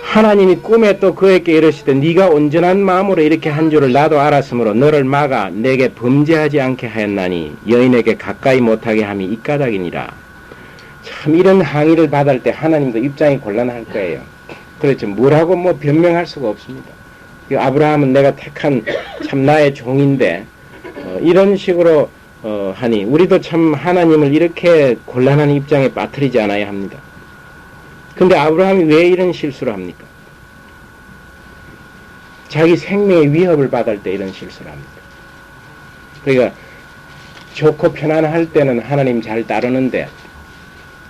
하나님이 꿈에 또 그에게 이르시되 네가 온전한 마음으로 이렇게 한 줄을 나도 알았으므로 너를 막아 내게 범죄하지 않게 하였나니 여인에게 가까이 못하게 함이 이 까닭이니라. 참 이런 항의를 받을 때 하나님도 입장이 곤란할 거예요. 그렇죠. 뭐라고 뭐 변명할 수가 없습니다. 아브라함은 내가 택한 참 나의 종인데 이런 식으로 하니 우리도 참 하나님을 이렇게 곤란한 입장에 빠뜨리지 않아야 합니다. 근데 아브라함이 왜 이런 실수를 합니까? 자기 생명의 위협을 받을 때 이런 실수를 합니다. 그러니까 좋고 편안할 때는 하나님 잘 따르는데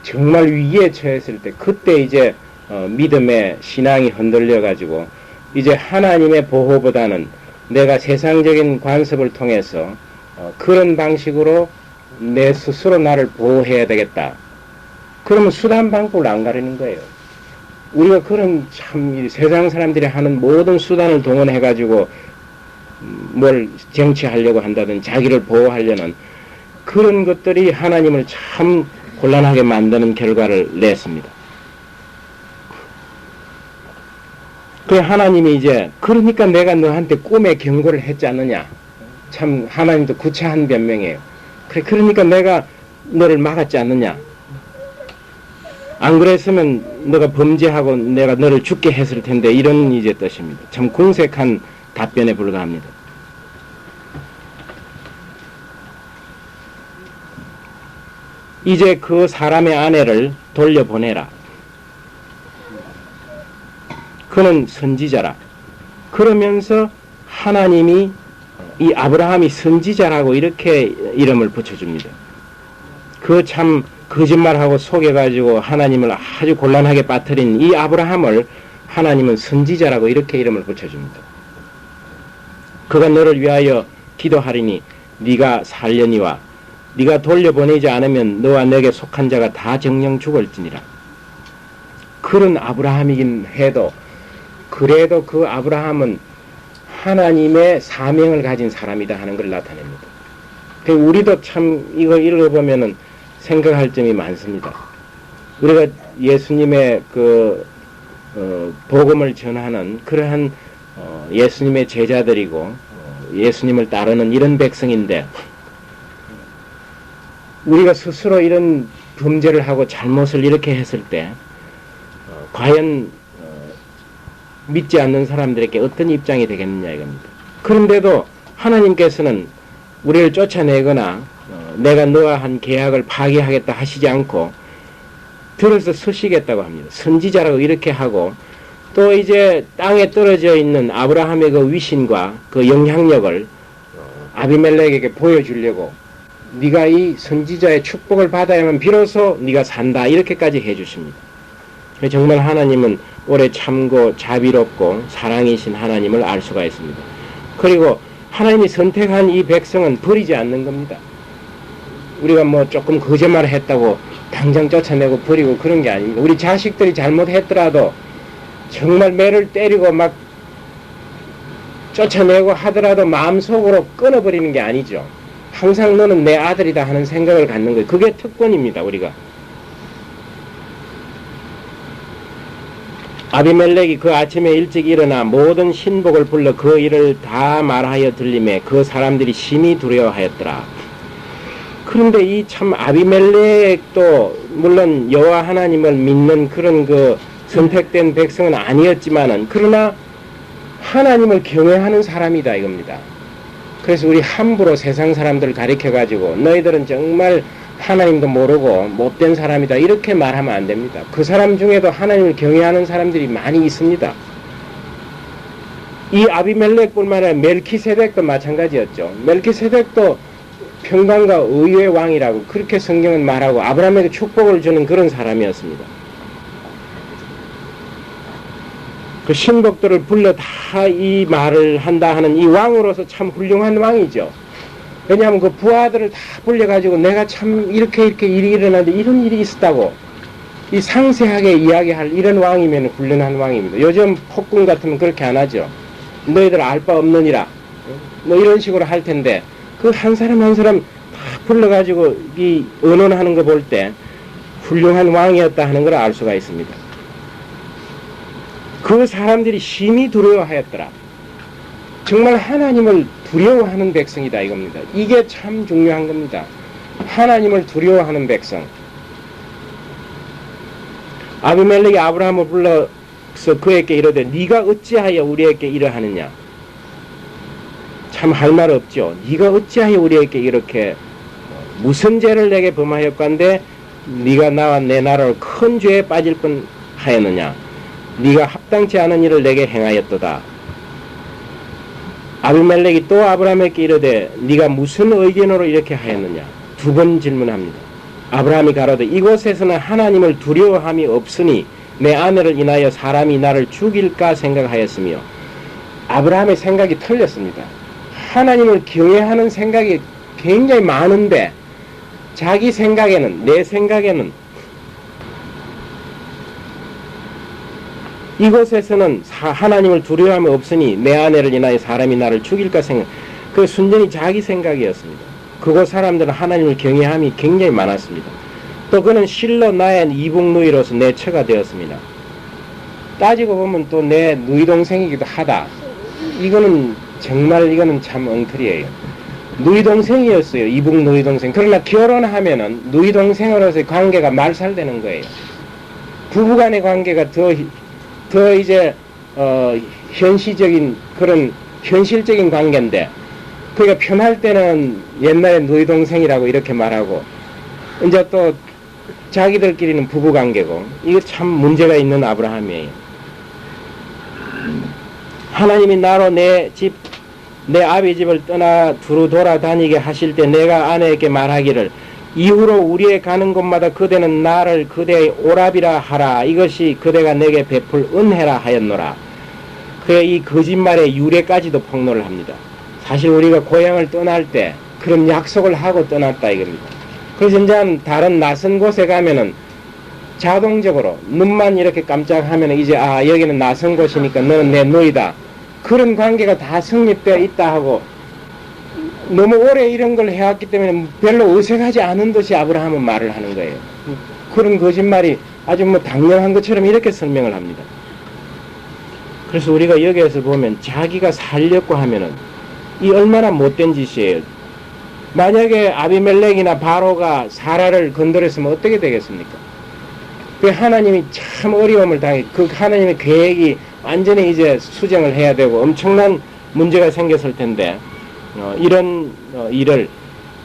정말 위기에 처했을 때 그때 이제 믿음의 신앙이 흔들려 가지고 이제 하나님의 보호보다는 내가 세상적인 관습을 통해서 그런 방식으로 내 스스로 나를 보호해야 되겠다. 그러면 수단 방법을 안 가리는 거예요. 우리가 그런 참 세상 사람들이 하는 모든 수단을 동원해가지고 뭘 쟁취하려고 한다든 자기를 보호하려는 그런 것들이 하나님을 참 곤란하게 만드는 결과를 냈습니다. 그 하나님이 이제 그러니까 내가 너한테 꿈에 경고를 했지 않느냐. 참 하나님도 구차한 변명이에요. 그래 그러니까 내가 너를 막았지 않느냐. 안 그랬으면 너가 범죄하고 내가 너를 죽게 했을 텐데 이런 이제 뜻입니다. 참 궁색한 답변에 불과합니다. 이제 그 사람의 아내를 돌려보내라. 그는 선지자라. 그러면서 하나님이 이 아브라함이 선지자라고 이렇게 이름을 붙여줍니다. 그 참 거짓말하고 속여가지고 하나님을 아주 곤란하게 빠뜨린 이 아브라함을 하나님은 선지자라고 이렇게 이름을 붙여줍니다. 그가 너를 위하여 기도하리니 네가 살려니와 네가 돌려보내지 않으면 너와 내게 속한 자가 다 정령 죽을지니라. 그런 아브라함이긴 해도 그래도 그 아브라함은 하나님의 사명을 가진 사람이다 하는 걸 나타냅니다. 우리도 참 이거 읽어보면은 생각할 점이 많습니다. 우리가 예수님의 복음을 전하는 그러한 예수님의 제자들이고 예수님을 따르는 이런 백성인데 우리가 스스로 이런 범죄를 하고 잘못을 이렇게 했을 때 과연 믿지 않는 사람들에게 어떤 입장이 되겠느냐 이겁니다. 그런데도 하나님께서는 우리를 쫓아내거나 내가 너와 한 계약을 파기하겠다 하시지 않고 들어서 서시겠다고 합니다. 선지자라고 이렇게 하고 또 이제 땅에 떨어져 있는 아브라함의 그 위신과 그 영향력을 아비멜렉에게 보여주려고 네가 이 선지자의 축복을 받아야만 비로소 네가 산다 이렇게까지 해주십니다. 정말 하나님은 오래 참고 자비롭고 사랑이신 하나님을 알 수가 있습니다. 그리고 하나님이 선택한 이 백성은 버리지 않는 겁니다. 우리가 뭐 조금 거짓말을 했다고 당장 쫓아내고 버리고 그런 게 아닙니다. 우리 자식들이 잘못했더라도 정말 매를 때리고 막 쫓아내고 하더라도 마음속으로 끊어버리는 게 아니죠. 항상 너는 내 아들이다 하는 생각을 갖는 거예요. 그게 특권입니다. 우리가. 아비멜렉이 그 아침에 일찍 일어나 모든 신복을 불러 그 일을 다 말하여 들림에 그 사람들이 심히 두려워하였더라. 그런데 이 참 아비멜렉도 물론 여호와 하나님을 믿는 그런 그 선택된 백성은 아니었지만은 그러나 하나님을 경외하는 사람이다 이겁니다. 그래서 우리 함부로 세상 사람들을 가리켜 가지고 너희들은 정말 하나님도 모르고 못된 사람이다 이렇게 말하면 안 됩니다. 그 사람 중에도 하나님을 경외하는 사람들이 많이 있습니다. 이 아비멜렉뿐만 아니라 멜키세덱도 마찬가지였죠. 멜키세덱도 평강과 의의 왕이라고 그렇게 성경은 말하고 아브라함에게 축복을 주는 그런 사람이었습니다. 그 신복들을 불러 다 이 말을 한다 하는 이 왕으로서 참 훌륭한 왕이죠. 왜냐하면 그 부하들을 다 불려가지고 내가 참 이렇게 일이 일어나는데 이런 일이 있었다고 이 상세하게 이야기할 이런 왕이면 훌륭한 왕입니다. 요즘 폭군 같으면 그렇게 안 하죠. 너희들 알 바 없느니라 뭐 이런 식으로 할 텐데 그 한 사람 한 사람 다 불러가지고 이 언언하는 거 볼 때 훌륭한 왕이었다 하는 걸 알 수가 있습니다. 그 사람들이 심히 두려워하였더라. 정말 하나님을 두려워하는 백성이다 이겁니다. 이게 참 중요한 겁니다. 하나님을 두려워하는 백성. 아비멜렉이 아브라함을 불러서 그에게 이르되 네가 어찌하여 우리에게 이러하느냐. 참 할 말 없죠. 네가 어찌하여 우리에게 이렇게 무슨 죄를 내게 범하였건대 네가 나와 내 나라를 큰 죄에 빠질 뻔하였느냐. 네가 합당치 않은 일을 내게 행하였도다. 아비멜렉이 또 아브라함에게 이르되 네가 무슨 의견으로 이렇게 하였느냐. 두 번 질문합니다. 아브라함이 가로되 이곳에서는 하나님을 두려워함이 없으니 내 아내를 인하여 사람이 나를 죽일까 생각하였으며 아브라함의 생각이 틀렸습니다. 하나님을 경외하는 생각이 굉장히 많은데 자기 생각에는 내 생각에는 이곳에서는 하나님을 두려워함이 없으니 내 아내를 인하여 사람이 나를 죽일까 생각. 그 순전히 자기 생각이었습니다. 그곳 사람들은 하나님을 경외함이 굉장히 많았습니다. 또 그는 실로 나의 이북 누이로서 내 처가 되었습니다. 따지고 보면 또 내 누이 동생이기도 하다. 이거는 정말 이거는 참 엉터리예요. 누이 동생이었어요. 이북 누이 동생. 그러나 결혼하면은 누이 동생으로서의 관계가 말살되는 거예요. 부부간의 관계가 더 이제 현실적인 그런 현실적인 관계인데 그러니까 편할 때는 옛날에 누이 동생이라고 이렇게 말하고 이제 또 자기들끼리는 부부 관계고 이게 참 문제가 있는 아브라함이에요. 하나님이 나로 내 아비 집을 떠나 두루 돌아다니게 하실 때 내가 아내에게 말하기를 이후로 우리의 가는 곳마다 그대는 나를 그대의 오랍이라 하라. 이것이 그대가 내게 베풀 은혜라 하였노라. 그의 이 거짓말의 유래까지도 폭로를 합니다. 사실 우리가 고향을 떠날 때 그런 약속을 하고 떠났다 이겁니다. 그래서 이제 다른 낯선 곳에 가면은 자동적으로 눈만 이렇게 깜짝하면 이제 여기는 낯선 곳이니까 너는 내 누이다. 그런 관계가 다 성립되어 있다 하고 너무 오래 이런 걸 해왔기 때문에 별로 어색하지 않은 듯이 아브라함은 말을 하는 거예요. 그런 거짓말이 아주 뭐 당연한 것처럼 이렇게 설명을 합니다. 그래서 우리가 여기에서 보면 자기가 살려고 하면은 이 얼마나 못된 짓이에요. 만약에 아비멜렉이나 바로가 사라를 건드렸으면 어떻게 되겠습니까? 그 하나님이 참 어려움을 당해 그 하나님의 계획이 완전히 이제 수정을 해야 되고 엄청난 문제가 생겼을 텐데 이런 일을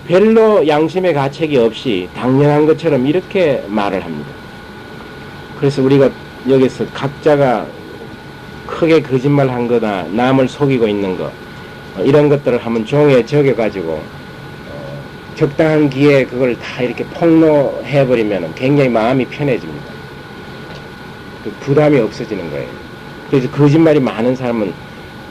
별로 양심의 가책이 없이 당연한 것처럼 이렇게 말을 합니다. 그래서 우리가 여기서 각자가 크게 거짓말한 거나 남을 속이고 있는 거 이런 것들을 한번 종이에 적어가지고 적당한 기회에 그걸 다 이렇게 폭로해버리면 굉장히 마음이 편해집니다. 그 부담이 없어지는 거예요. 그래서 거짓말이 많은 사람은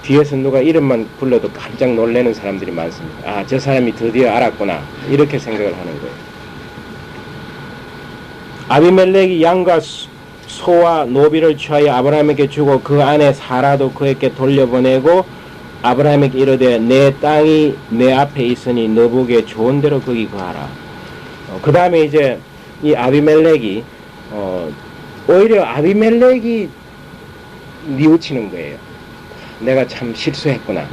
뒤에서 누가 이름만 불러도 깜짝 놀라는 사람들이 많습니다. 아, 저 사람이 드디어 알았구나. 이렇게 생각을 하는 거예요. 아비멜렉이 양과 소와 노비를 취하여 아브라함에게 주고 그 안에 사라도 그에게 돌려보내고 아브라함에게 이르되 내 땅이 내 앞에 있으니 너 보기에 좋은 대로 거기 거하라. 그 다음에 이제 이 아비멜렉이 오히려 아비멜렉이 뉘우치는 거예요. 내가 참 실수했구나.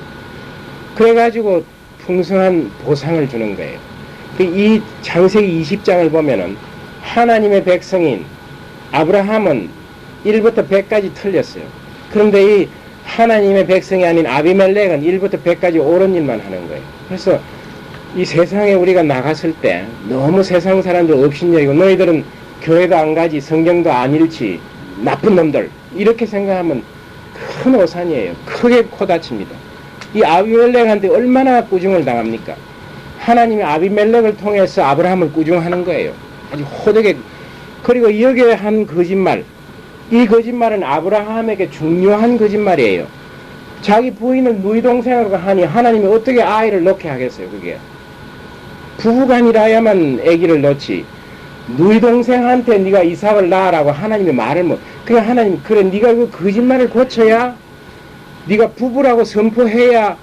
그래가지고 풍성한 보상을 주는 거예요. 이 창세기 20장을 보면은 하나님의 백성인 아브라함은 1부터 100까지 틀렸어요. 그런데 이 하나님의 백성이 아닌 아비멜렉은 1부터 100까지 옳은 일만 하는 거예요. 그래서 이 세상에 우리가 나갔을 때 너무 세상 사람들 업신여기고 너희들은 교회도 안 가지 성경도 안 읽지 나쁜 놈들 이렇게 생각하면 큰 오산이에요. 크게 코다칩니다. 이 아비멜렉한테 얼마나 꾸중을 당합니까? 하나님이 아비멜렉을 통해서 아브라함을 꾸중하는 거예요. 아주 호되게. 그리고 여기에 한 거짓말, 이 거짓말은 아브라함에게 중요한 거짓말이에요. 자기 부인을 누이 동생으로 하니 하나님이 어떻게 아이를 낳게 하겠어요? 그게 부부간이라야만 아기를 낳지 누이 동생한테 네가 이삭을 낳으라고 하나님이 말을 못. 그래 하나님 그래 네가 그 거짓말을 고쳐야 네가 부부라고 선포해야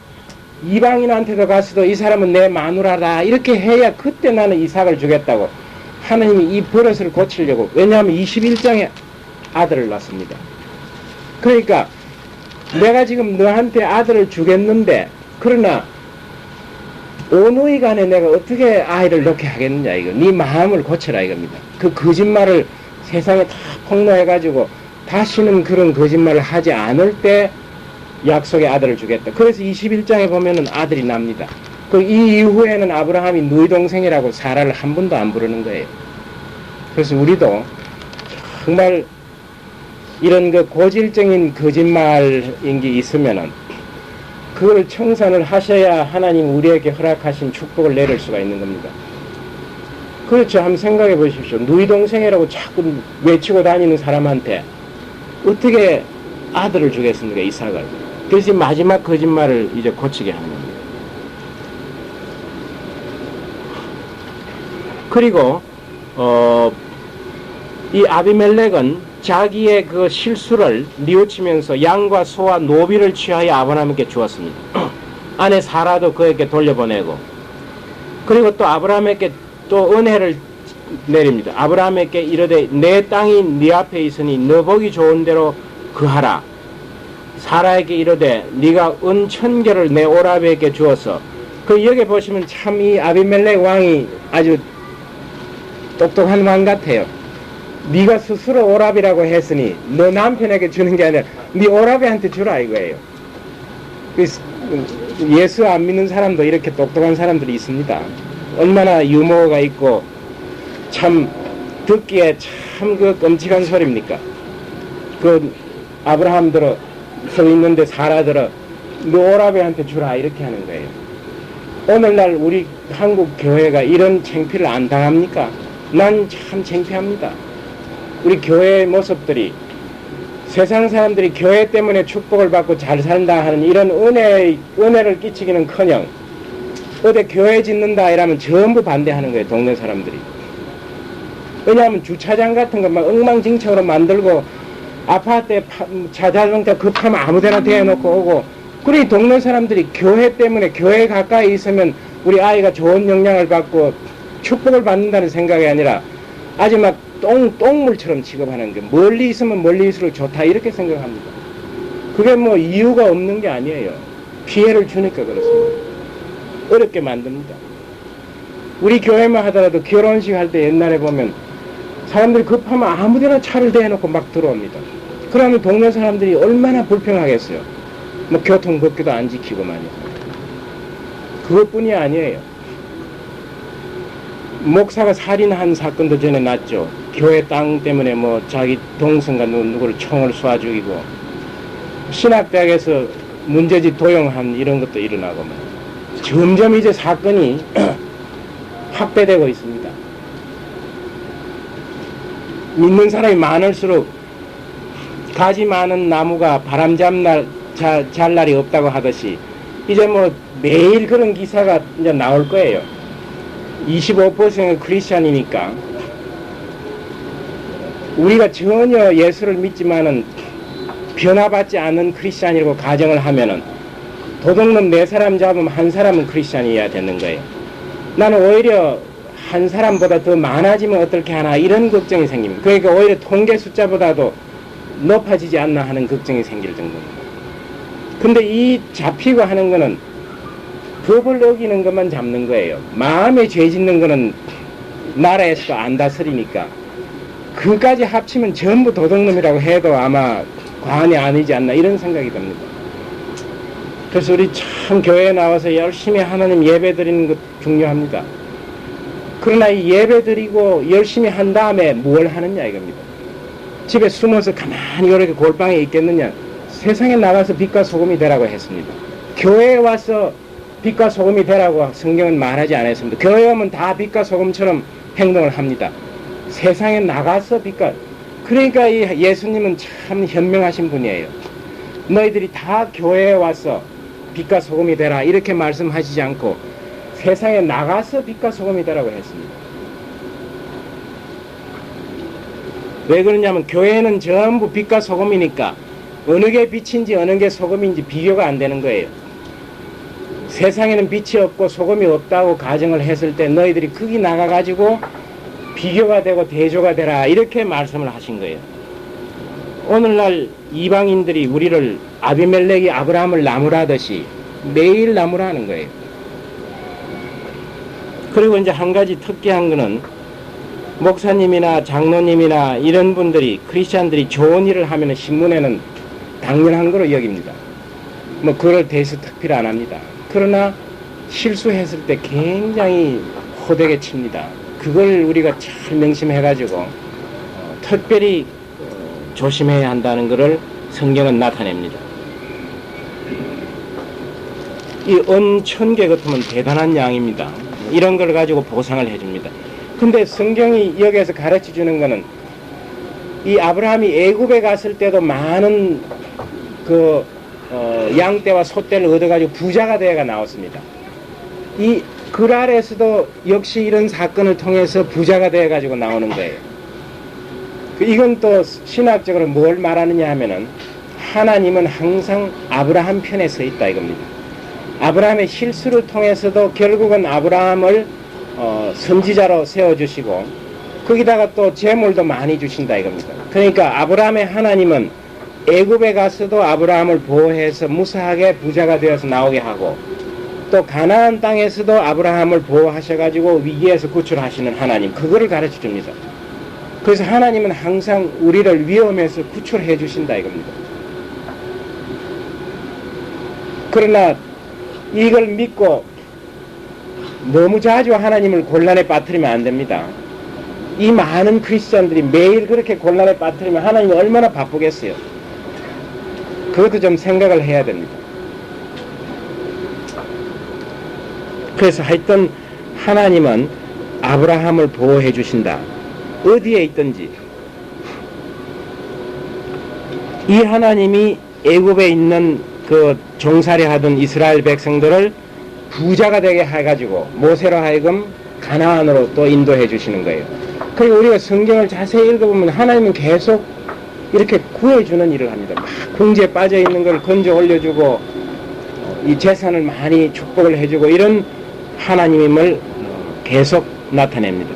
이방인한테도 가서도 이 사람은 내 마누라다 이렇게 해야 그때 나는 이삭을 주겠다고 하나님이 이 버릇을 고치려고. 왜냐하면 21장에 아들을 낳습니다. 그러니까 내가 지금 너한테 아들을 주겠는데 그러나 오누이 간에 내가 어떻게 아이를 낳게 하겠느냐 이거. 네 마음을 고쳐라 이겁니다. 그 거짓말을 세상에 다 폭로해가지고 다시는 그런 거짓말을 하지 않을 때 약속의 아들을 주겠다. 그래서 21장에 보면은 아들이 납니다. 그 이 이후에는 아브라함이 누이 동생이라고 사라를 한 번도 안 부르는 거예요. 그래서 우리도 정말 이런 그 고질적인 거짓말인 게 있으면은 그걸 청산을 하셔야 하나님 우리에게 허락하신 축복을 내릴 수가 있는 겁니다. 그렇죠. 한번 생각해 보십시오. 누이 동생이라고 자꾸 외치고 다니는 사람한테 어떻게 아들을 주겠습니까? 이삭을. 그래서 마지막 거짓말을 이제 고치게 하는 겁니다. 그리고 이 아비멜렉은 자기의 그 실수를 뉘우치면서 양과 소와 노비를 취하여 아브라함에게 주었습니다. 아내 사라도 그에게 돌려보내고 그리고 또 아브라함에게 또 은혜를 내립니다. 아브라함에게 이르되 내 땅이 네 앞에 있으니 너 보기 좋은 대로 거하라. 사라에게 이르되 네가 은 1000개를 내 오라비에게 주어서 그 여기 보시면 참 이 아비멜렉 왕이 아주 똑똑한 왕 같아요. 네가 스스로 오라비라고 했으니 너 남편에게 주는 게 아니라 네 오라비한테 주라 이거예요. 예수 안 믿는 사람도 이렇게 똑똑한 사람들이 있습니다. 얼마나 유머가 있고 참 듣기에 참 그 끔찍한 소리입니까? 그 아브라함 들어 서 있는데 사라 들어 너 오라비한테 주라 이렇게 하는 거예요. 오늘날 우리 한국 교회가 이런 창피를 안 당합니까? 난 참 창피합니다. 우리 교회의 모습들이 세상 사람들이 교회 때문에 축복을 받고 잘 산다 하는 이런 은혜를 끼치기는커녕 어디 교회 짓는다 이러면 전부 반대하는 거예요. 동네 사람들이. 왜냐하면 주차장 같은 거 막 엉망진창으로 만들고 아파트에 자동차 급하면 아무데나 대놓고 오고 그러니 동네 사람들이 교회 때문에 교회 가까이 있으면 우리 아이가 좋은 영향을 받고 축복을 받는다는 생각이 아니라 아주 막 똥물처럼 취급하는 게 멀리 있으면 멀리 있을수록 좋다 이렇게 생각합니다. 그게 뭐 이유가 없는 게 아니에요. 피해를 주니까 그렇습니다. 어렵게 만듭니다. 우리 교회만 하더라도 결혼식 할 때 옛날에 보면 사람들이 급하면 아무데나 차를 대놓고 막 들어옵니다. 그러면 동네 사람들이 얼마나 불평하겠어요. 뭐 교통법규도 안 지키고 말이야. 그것뿐이 아니에요. 목사가 살인한 사건도 전에 났죠. 교회 땅 때문에 뭐 자기 동생과 누구를 총을 쏴 죽이고 신학대학에서 문제집 도용한 이런 것도 일어나고 뭐. 점점 이제 사건이 확대되고 있습니다. 믿는 사람이 많을수록 가지 많은 나무가 바람 잘 날이 없다고 하듯이 이제 뭐 매일 그런 기사가 이제 나올 거예요. 25%가 크리스찬이니까 우리가 전혀 예수를 믿지만은 변화받지 않는 크리스찬이라고 가정을 하면은 도둑놈 4사람 잡으면 한 사람은 크리스찬이어야 되는 거예요. 나는 오히려 한 사람보다 더 많아지면 어떻게 하나 이런 걱정이 생깁니다. 그러니까 오히려 통계 숫자보다도 높아지지 않나 하는 걱정이 생길 정도입니다. 근데 이 잡히고 하는 거는 법을 어기는 것만 잡는 거예요. 마음에 죄 짓는 거는 나라에서도 안 다스리니까 그까지 합치면 전부 도둑놈이라고 해도 아마 과언이 아니지 않나 이런 생각이 듭니다. 그래서 우리 참 교회에 나와서 열심히 하나님 예배 드리는 것 중요합니다. 그러나 이 예배 드리고 열심히 한 다음에 뭘 하느냐 이겁니다. 집에 숨어서 가만히 이렇게 골방에 있겠느냐. 세상에 나가서 빛과 소금이 되라고 했습니다. 교회에 와서 빛과 소금이 되라고 성경은 말하지 않았습니다. 교회 오면 다 빛과 소금처럼 행동을 합니다. 세상에 나가서 빛과, 그러니까 이 예수님은 참 현명하신 분이에요. 너희들이 다 교회에 와서 빛과 소금이 되라 이렇게 말씀하시지 않고 세상에 나가서 빛과 소금이 되라고 했습니다. 왜 그러냐면 교회는 전부 빛과 소금이니까 어느 게 빛인지 어느 게 소금인지 비교가 안 되는 거예요. 세상에는 빛이 없고 소금이 없다고 가정을 했을 때 너희들이 거기 나가가지고 비교가 되고 대조가 되라 이렇게 말씀을 하신 거예요. 오늘날 이방인들이 우리를 아비멜렉이 아브라함을 나무라듯이 매일 나무라는 거예요. 그리고 이제 한 가지 특이한 거는 목사님이나 장로님이나 이런 분들이 크리스찬들이 좋은 일을 하면 신문에는 당연한 거로 여깁니다. 뭐 그걸 대해서 특필 안 합니다. 그러나 실수했을 때 굉장히 호되게 칩니다. 그걸 우리가 잘 명심해가지고 특별히 조심해야 한다는 것을 성경은 나타냅니다. 이 은 1000개 같으면 대단한 양입니다. 이런 걸 가지고 보상을 해줍니다. 근데 성경이 여기에서 가르쳐 주는 거는 이 아브라함이 애굽에 갔을 때도 많은 양떼와 소떼를 얻어가지고 부자가 되어가 나왔습니다. 이 그랄에서도 역시 이런 사건을 통해서 부자가 되어가지고 나오는 거예요. 이건 또 신학적으로 뭘 말하느냐 하면은 하나님은 항상 아브라함 편에 서 있다 이겁니다. 아브라함의 실수를 통해서도 결국은 아브라함을 선지자로 세워주시고 거기다가 또 재물도 많이 주신다 이겁니다. 그러니까 아브라함의 하나님은 애굽에 가서도 아브라함을 보호해서 무사하게 부자가 되어서 나오게 하고 또 가나안 땅에서도 아브라함을 보호하셔가지고 위기에서 구출하시는 하나님, 그거를 가르쳐 줍니다. 그래서 하나님은 항상 우리를 위험에서 구출해 주신다 이겁니다. 그러나 이걸 믿고 너무 자주 하나님을 곤란에 빠뜨리면 안 됩니다. 이 많은 크리스천들이 매일 그렇게 곤란에 빠뜨리면 하나님이 얼마나 바쁘겠어요. 그것도 좀 생각을 해야 됩니다. 그래서 하여튼 하나님은 아브라함을 보호해 주신다. 어디에 있든지. 이 하나님이 애굽에 있는 그 종살이 하던 이스라엘 백성들을 부자가 되게 해가지고 모세로 하여금 가나안으로 또 인도해 주시는 거예요. 그리고 우리가 성경을 자세히 읽어보면 하나님은 계속 이렇게 구해주는 일을 합니다. 막 궁지에 빠져있는 걸 건져 올려주고 이 재산을 많이 축복을 해주고 이런 하나님임을 계속 나타냅니다.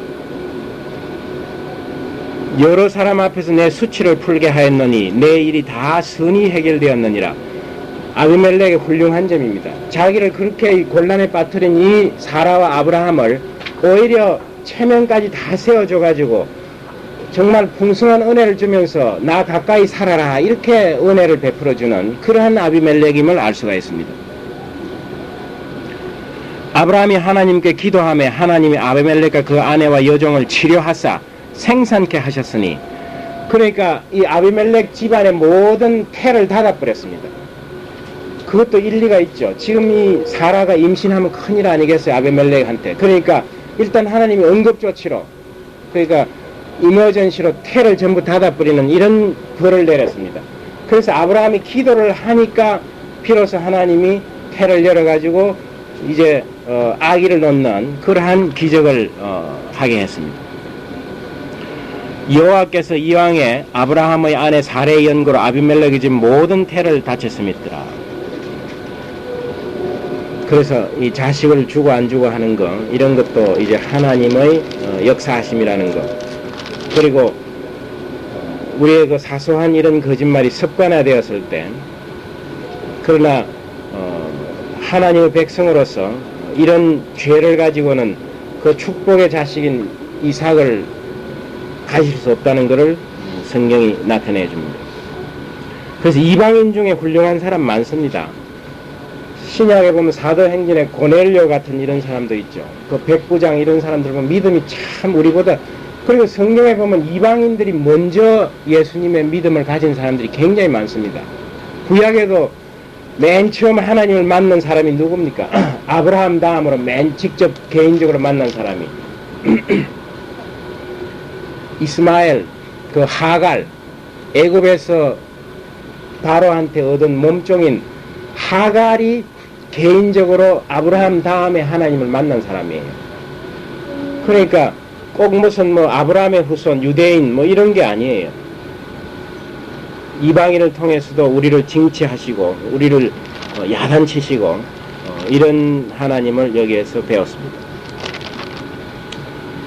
여러 사람 앞에서 내 수치를 풀게 하였느니 내 일이 다 선히 해결되었느니라. 아비멜렉의 훌륭한 점입니다. 자기를 그렇게 곤란에 빠뜨린 이 사라와 아브라함을 오히려 체면까지 다 세워줘가지고 정말 풍성한 은혜를 주면서 나 가까이 살아라 이렇게 은혜를 베풀어주는 그러한 아비멜렉임을 알 수가 있습니다. 아브라함이 하나님께 기도하며 하나님이 아비멜렉과 그 아내와 여종을 치료하사 생산케 하셨으니, 그러니까 이 아비멜렉 집안의 모든 태를 닫아버렸습니다. 그것도 일리가 있죠. 지금 이 사라가 임신하면 큰일 아니겠어요, 아비멜렉한테. 그러니까 일단 하나님이 응급조치로, 그러니까 이머전시로 태를 전부 닫아버리는 이런 벌을 내렸습니다. 그래서 아브라함이 기도를 하니까 비로소 하나님이 태를 열어가지고 이제 아기를 놓는 그러한 기적을 하게 했습니다. 여호와께서 이왕에 아브라함의 아내 사레의 연고로 아비멜렉의 집 모든 태를 다쳤음이더라. 그래서 이 자식을 주고 안 주고 하는 거, 이런 것도 이제 하나님의 역사하심이라는 거. 그리고 우리의 그 사소한 이런 거짓말이 습관화되었을 때, 그러나 하나님의 백성으로서 이런 죄를 가지고는 그 축복의 자식인 이삭을 가질 수 없다는 것을 성경이 나타내 줍니다. 그래서 이방인 중에 훌륭한 사람 많습니다. 신약에 보면 사도행전에 고넬료 같은 이런 사람도 있죠. 그 백부장 이런 사람들 보면 믿음이 참 우리보다, 그리고 성경에 보면 이방인들이 먼저 예수님의 믿음을 가진 사람들이 굉장히 많습니다. 구약에도 맨 처음 하나님을 만난 사람이 누굽니까? 아브라함 다음으로 맨 직접 개인적으로 만난 사람이 이스마엘, 그 하갈, 애굽에서 바로한테 얻은 몸종인 하갈이 개인적으로 아브라함 다음에 하나님을 만난 사람이에요. 그러니까 꼭 무슨 뭐 아브라함의 후손, 유대인 뭐 이런 게 아니에요. 이방인을 통해서도 우리를 징치하시고 우리를 야단치시고 이런 하나님을 여기에서 배웠습니다.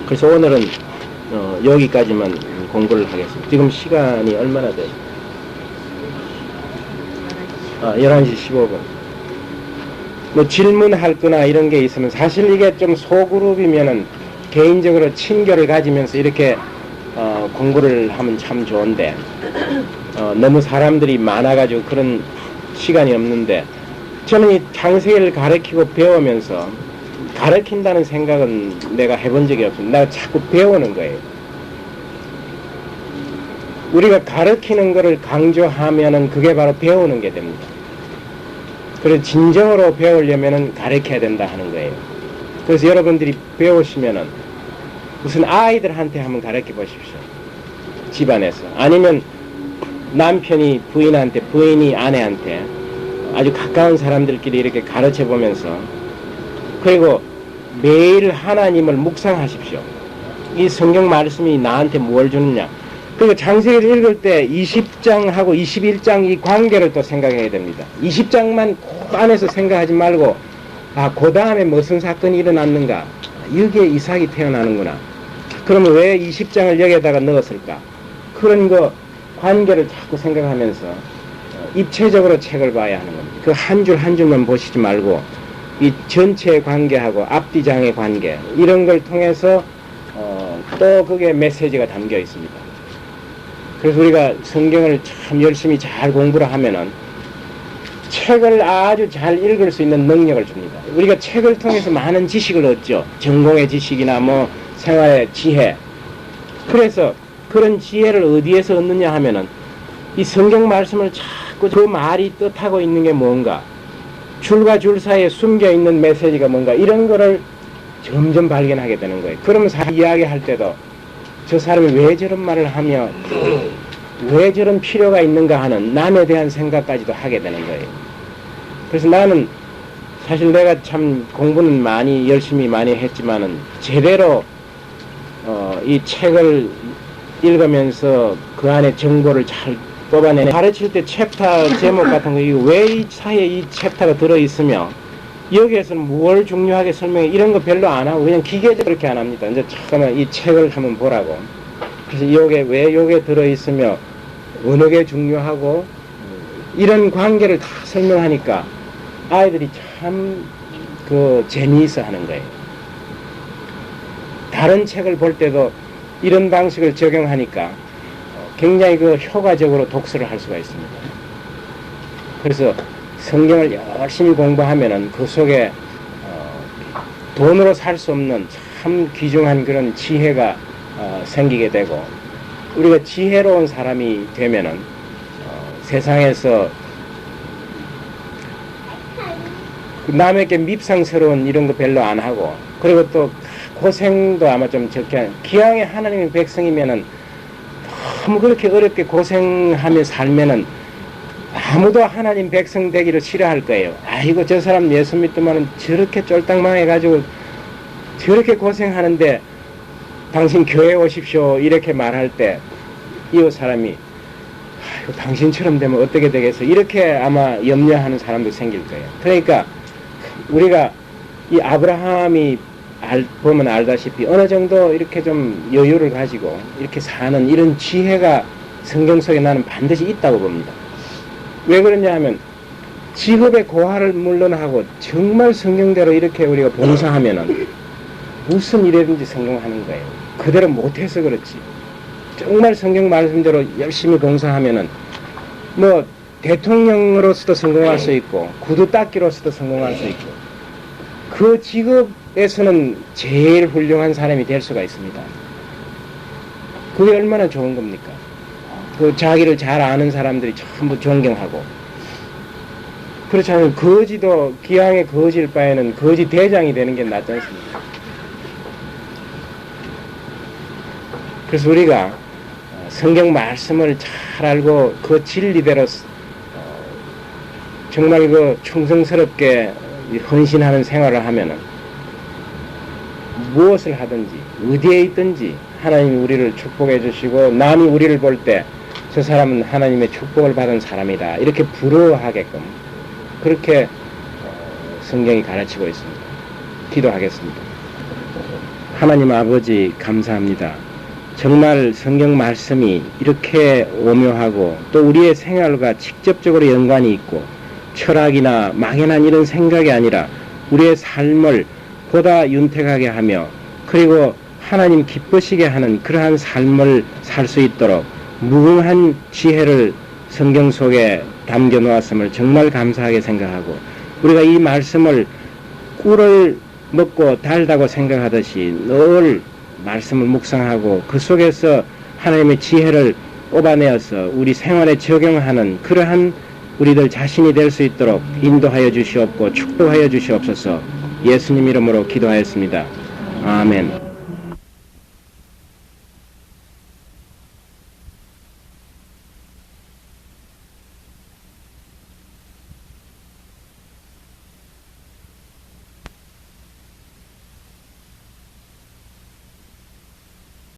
그래서 오늘은 여기까지만 공부를 하겠습니다. 지금 시간이 얼마나 돼요? 11시 15분. 뭐 질문할 거나 이런 게 있으면, 사실 이게 좀 소그룹이면은 개인적으로 친교를 가지면서 이렇게 공부를 하면 참 좋은데 너무 사람들이 많아가지고 그런 시간이 없는데, 저는 이 창세기를 가르치고 배우면서 가르친다는 생각은 내가 해본 적이 없습니다. 내가 자꾸 배우는 거예요. 우리가 가르치는 것을 강조하면은 그게 바로 배우는 게 됩니다. 그래서 진정으로 배우려면은 가르쳐야 된다 하는 거예요. 그래서 여러분들이 배우시면은 무슨 아이들한테 한번 가르쳐 보십시오. 집안에서. 아니면 남편이 부인한테, 부인이 아내한테, 아주 가까운 사람들끼리 이렇게 가르쳐 보면서, 그리고 매일 하나님을 묵상하십시오. 이 성경 말씀이 나한테 뭘 주느냐. 그리고 창세기를 읽을 때 20장하고 21장 이 관계를 또 생각해야 됩니다. 20장만 그 안에서 생각하지 말고, 그 다음에 무슨 사건이 일어났는가. 여기에 이삭이 태어나는구나. 그러면 왜 20장을 여기에다가 넣었을까? 그런 거 관계를 자꾸 생각하면서 입체적으로 책을 봐야 하는 겁니다. 그 한 줄 한 줄만 보시지 말고 이 전체의 관계하고 앞뒤장의 관계, 이런 걸 통해서 또 그게 메시지가 담겨 있습니다. 그래서 우리가 성경을 참 열심히 잘 공부를 하면은 책을 아주 잘 읽을 수 있는 능력을 줍니다. 우리가 책을 통해서 많은 지식을 얻죠. 전공의 지식이나 뭐 생활의 지혜. 그래서 그런 지혜를 어디에서 얻느냐 하면은 이 성경 말씀을 자꾸 그 말이 뜻하고 있는 게 뭔가, 줄과 줄 사이에 숨겨 있는 메시지가 뭔가, 이런 거를 점점 발견하게 되는 거예요. 그러면서 이야기할 때도 저 사람이 왜 저런 말을 하며 왜 저런 필요가 있는가 하는 남에 대한 생각까지도 하게 되는 거예요. 그래서 나는 사실 내가 참 공부는 많이 열심히 많이 했지만은 제대로 이 책을 읽으면서 그 안에 정보를 잘 뽑아내는, 가르칠 때 챕터 제목 같은 거, 왜 이 사이에 이 챕터가 들어있으며 여기에서는 뭘 중요하게 설명해, 이런 거 별로 안 하고 그냥 기계적으로 그렇게 안 합니다. 이제 잠깐만 이 책을 한번 보라고. 그래서 요게 왜 요게 들어있으며 어느 게 중요하고 이런 관계를 다 설명하니까 아이들이 참 그 재미있어 하는 거예요. 다른 책을 볼 때도 이런 방식을 적용하니까 굉장히 그 효과적으로 독서를 할 수가 있습니다. 그래서 성경을 열심히 공부하면은 그 속에 돈으로 살 수 없는 참 귀중한 그런 지혜가 생기게 되고, 우리가 지혜로운 사람이 되면은 세상에서 남에게 밉상스러운 이런 거 별로 안 하고, 그리고 또 고생도 아마 좀 적게, 기왕에 하나님의 백성이면은 너무 그렇게 어렵게 고생하며 살면은 아무도 하나님 백성 되기를 싫어할 거예요. 아이고, 저 사람 예수 믿더만은 저렇게 쫄딱 망해가지고 저렇게 고생하는데 당신 교회 오십시오 이렇게 말할 때 이웃 사람이 아이고, 당신처럼 되면 어떻게 되겠어, 이렇게 아마 염려하는 사람도 생길 거예요. 그러니까 우리가 이 아브라함이 보면 알다시피 어느 정도 이렇게 좀 여유를 가지고 이렇게 사는 이런 지혜가 성경 속에 나는 반드시 있다고 봅니다. 왜 그러냐 하면 직업의 고하를 물론하고 정말 성경대로 이렇게 우리가 봉사하면은 무슨 일이든지 성공하는 거예요. 그대로 못해서 그렇지. 정말 성경 말씀대로 열심히 봉사하면은 뭐 대통령으로서도 성공할 수 있고 구두 닦기로서도 성공할 수 있고 그 직업에서는 제일 훌륭한 사람이 될 수가 있습니다. 그게 얼마나 좋은 겁니까? 그 자기를 잘 아는 사람들이 전부 존경하고, 그렇지 않으면 거지도 기왕에 거지일 바에는 거지 대장이 되는 게 낫지 않습니까? 그래서 우리가 성경 말씀을 잘 알고 그 진리대로 정말 그 충성스럽게 헌신하는 생활을 하면은 무엇을 하든지 어디에 있든지 하나님이 우리를 축복해 주시고 남이 우리를 볼 때 저 사람은 하나님의 축복을 받은 사람이다 이렇게 부러워하게끔 그렇게 성경이 가르치고 있습니다. 기도하겠습니다. 하나님 아버지 감사합니다. 정말 성경 말씀이 이렇게 오묘하고 또 우리의 생활과 직접적으로 연관이 있고 철학이나 막연한 이런 생각이 아니라 우리의 삶을 보다 윤택하게 하며 그리고 하나님 기쁘시게 하는 그러한 삶을 살 수 있도록 무궁한 지혜를 성경 속에 담겨 놓았음을 정말 감사하게 생각하고 우리가 이 말씀을 꿀을 먹고 달다고 생각하듯이 늘 말씀을 묵상하고 그 속에서 하나님의 지혜를 뽑아내어서 우리 생활에 적용하는 그러한 우리들 자신이 될 수 있도록 인도하여 주시옵고 축복하여 주시옵소서. 예수님 이름으로 기도하였습니다. 아멘.